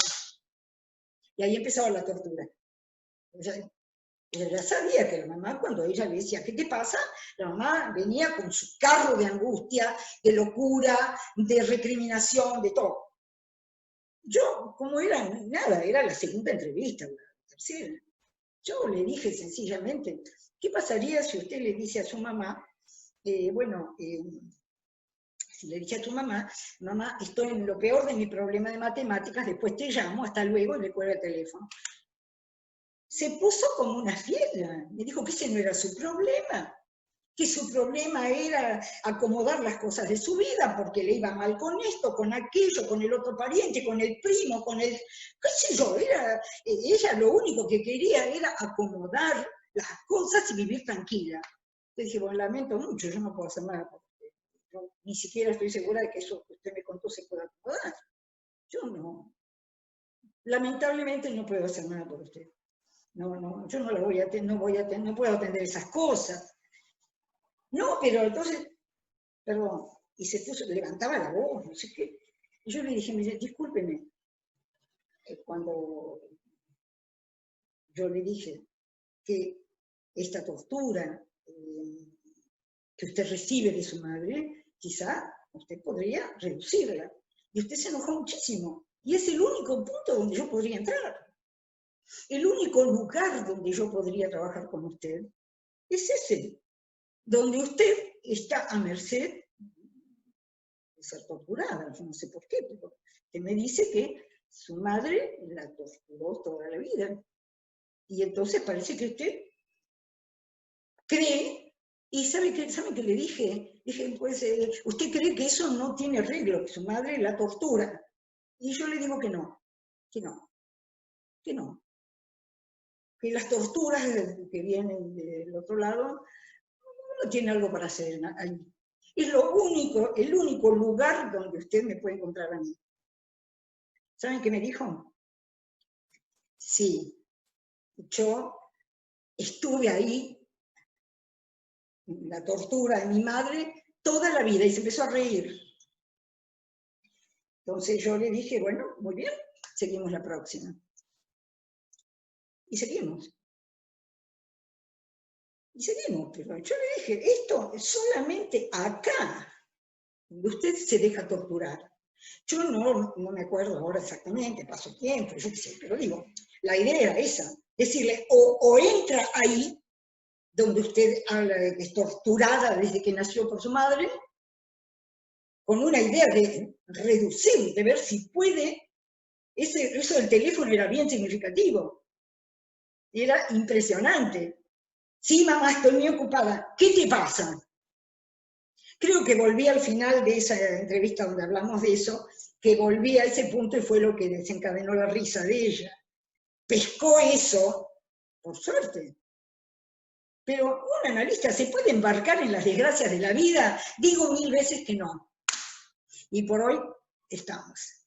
Y ahí empezaba la tortura. Ella ya sabía que la mamá, cuando ella le decía, ¿qué te pasa?, la mamá venía con su carro de angustia, de locura, de recriminación, de todo. Yo, como era nada, era la segunda entrevista, la tercera, yo le dije sencillamente, ¿qué pasaría si usted le dice a su mamá, si le dice a tu mamá, mamá, estoy en lo peor de mi problema de matemáticas, después te llamo, hasta luego, y le cuelga el teléfono? Se puso como una fiera, me dijo que ese no era su problema, que su problema era acomodar las cosas de su vida, porque le iba mal con esto, con aquello, con el otro pariente, con el primo, con el... qué sé yo, ella lo único que quería era acomodar las cosas y vivir tranquila. Entonces dije, bueno, lamento mucho, yo no puedo hacer nada por usted. Yo ni siquiera estoy segura de que eso que usted me contó se pueda acomodar. Yo no. Lamentablemente no puedo hacer nada por usted. No, yo no la voy a no puedo atender esas cosas. No, pero entonces, perdón, y se puso, levantaba la voz, no sé qué. Y yo le dije, mire, discúlpeme, cuando yo le dije que esta tortura que usted recibe de su madre, quizá usted podría reducirla. Y usted se enojó muchísimo. Y es el único punto donde yo podría entrar. El único lugar donde yo podría trabajar con usted es ese, donde usted está a merced de ser torturada. Yo no sé por qué, pero usted me dice que su madre la torturó toda la vida. Y entonces parece que usted cree, y ¿sabe qué le dije? Dije, pues, usted cree que eso no tiene arreglo, que su madre la tortura. Y yo le digo que no, que no, que no. Que las torturas que vienen del otro lado, uno tiene algo para hacer ahí. Es el único lugar donde usted me puede encontrar a mí. ¿Saben qué me dijo? Sí, yo estuve ahí, en la tortura de mi madre, toda la vida, y se empezó a reír. Entonces yo le dije, bueno, muy bien, seguimos la próxima. Y seguimos. Y seguimos, pero yo le dije, esto es solamente acá, donde usted se deja torturar. Yo no me acuerdo ahora exactamente, pasó tiempo, yo qué sé, pero digo, la idea era esa, decirle, o entra ahí, donde usted habla de que es torturada desde que nació por su madre, con una idea de reducir, de ver si puede, eso del teléfono era bien significativo, era impresionante. Sí, mamá, estoy muy ocupada. ¿Qué te pasa? Creo que volví al final de esa entrevista donde hablamos de eso, que volví a ese punto y fue lo que desencadenó la risa de ella. Pescó eso, por suerte. Pero un analista se puede embarcar en las desgracias de la vida, digo 1000 veces que no. Y por hoy estamos.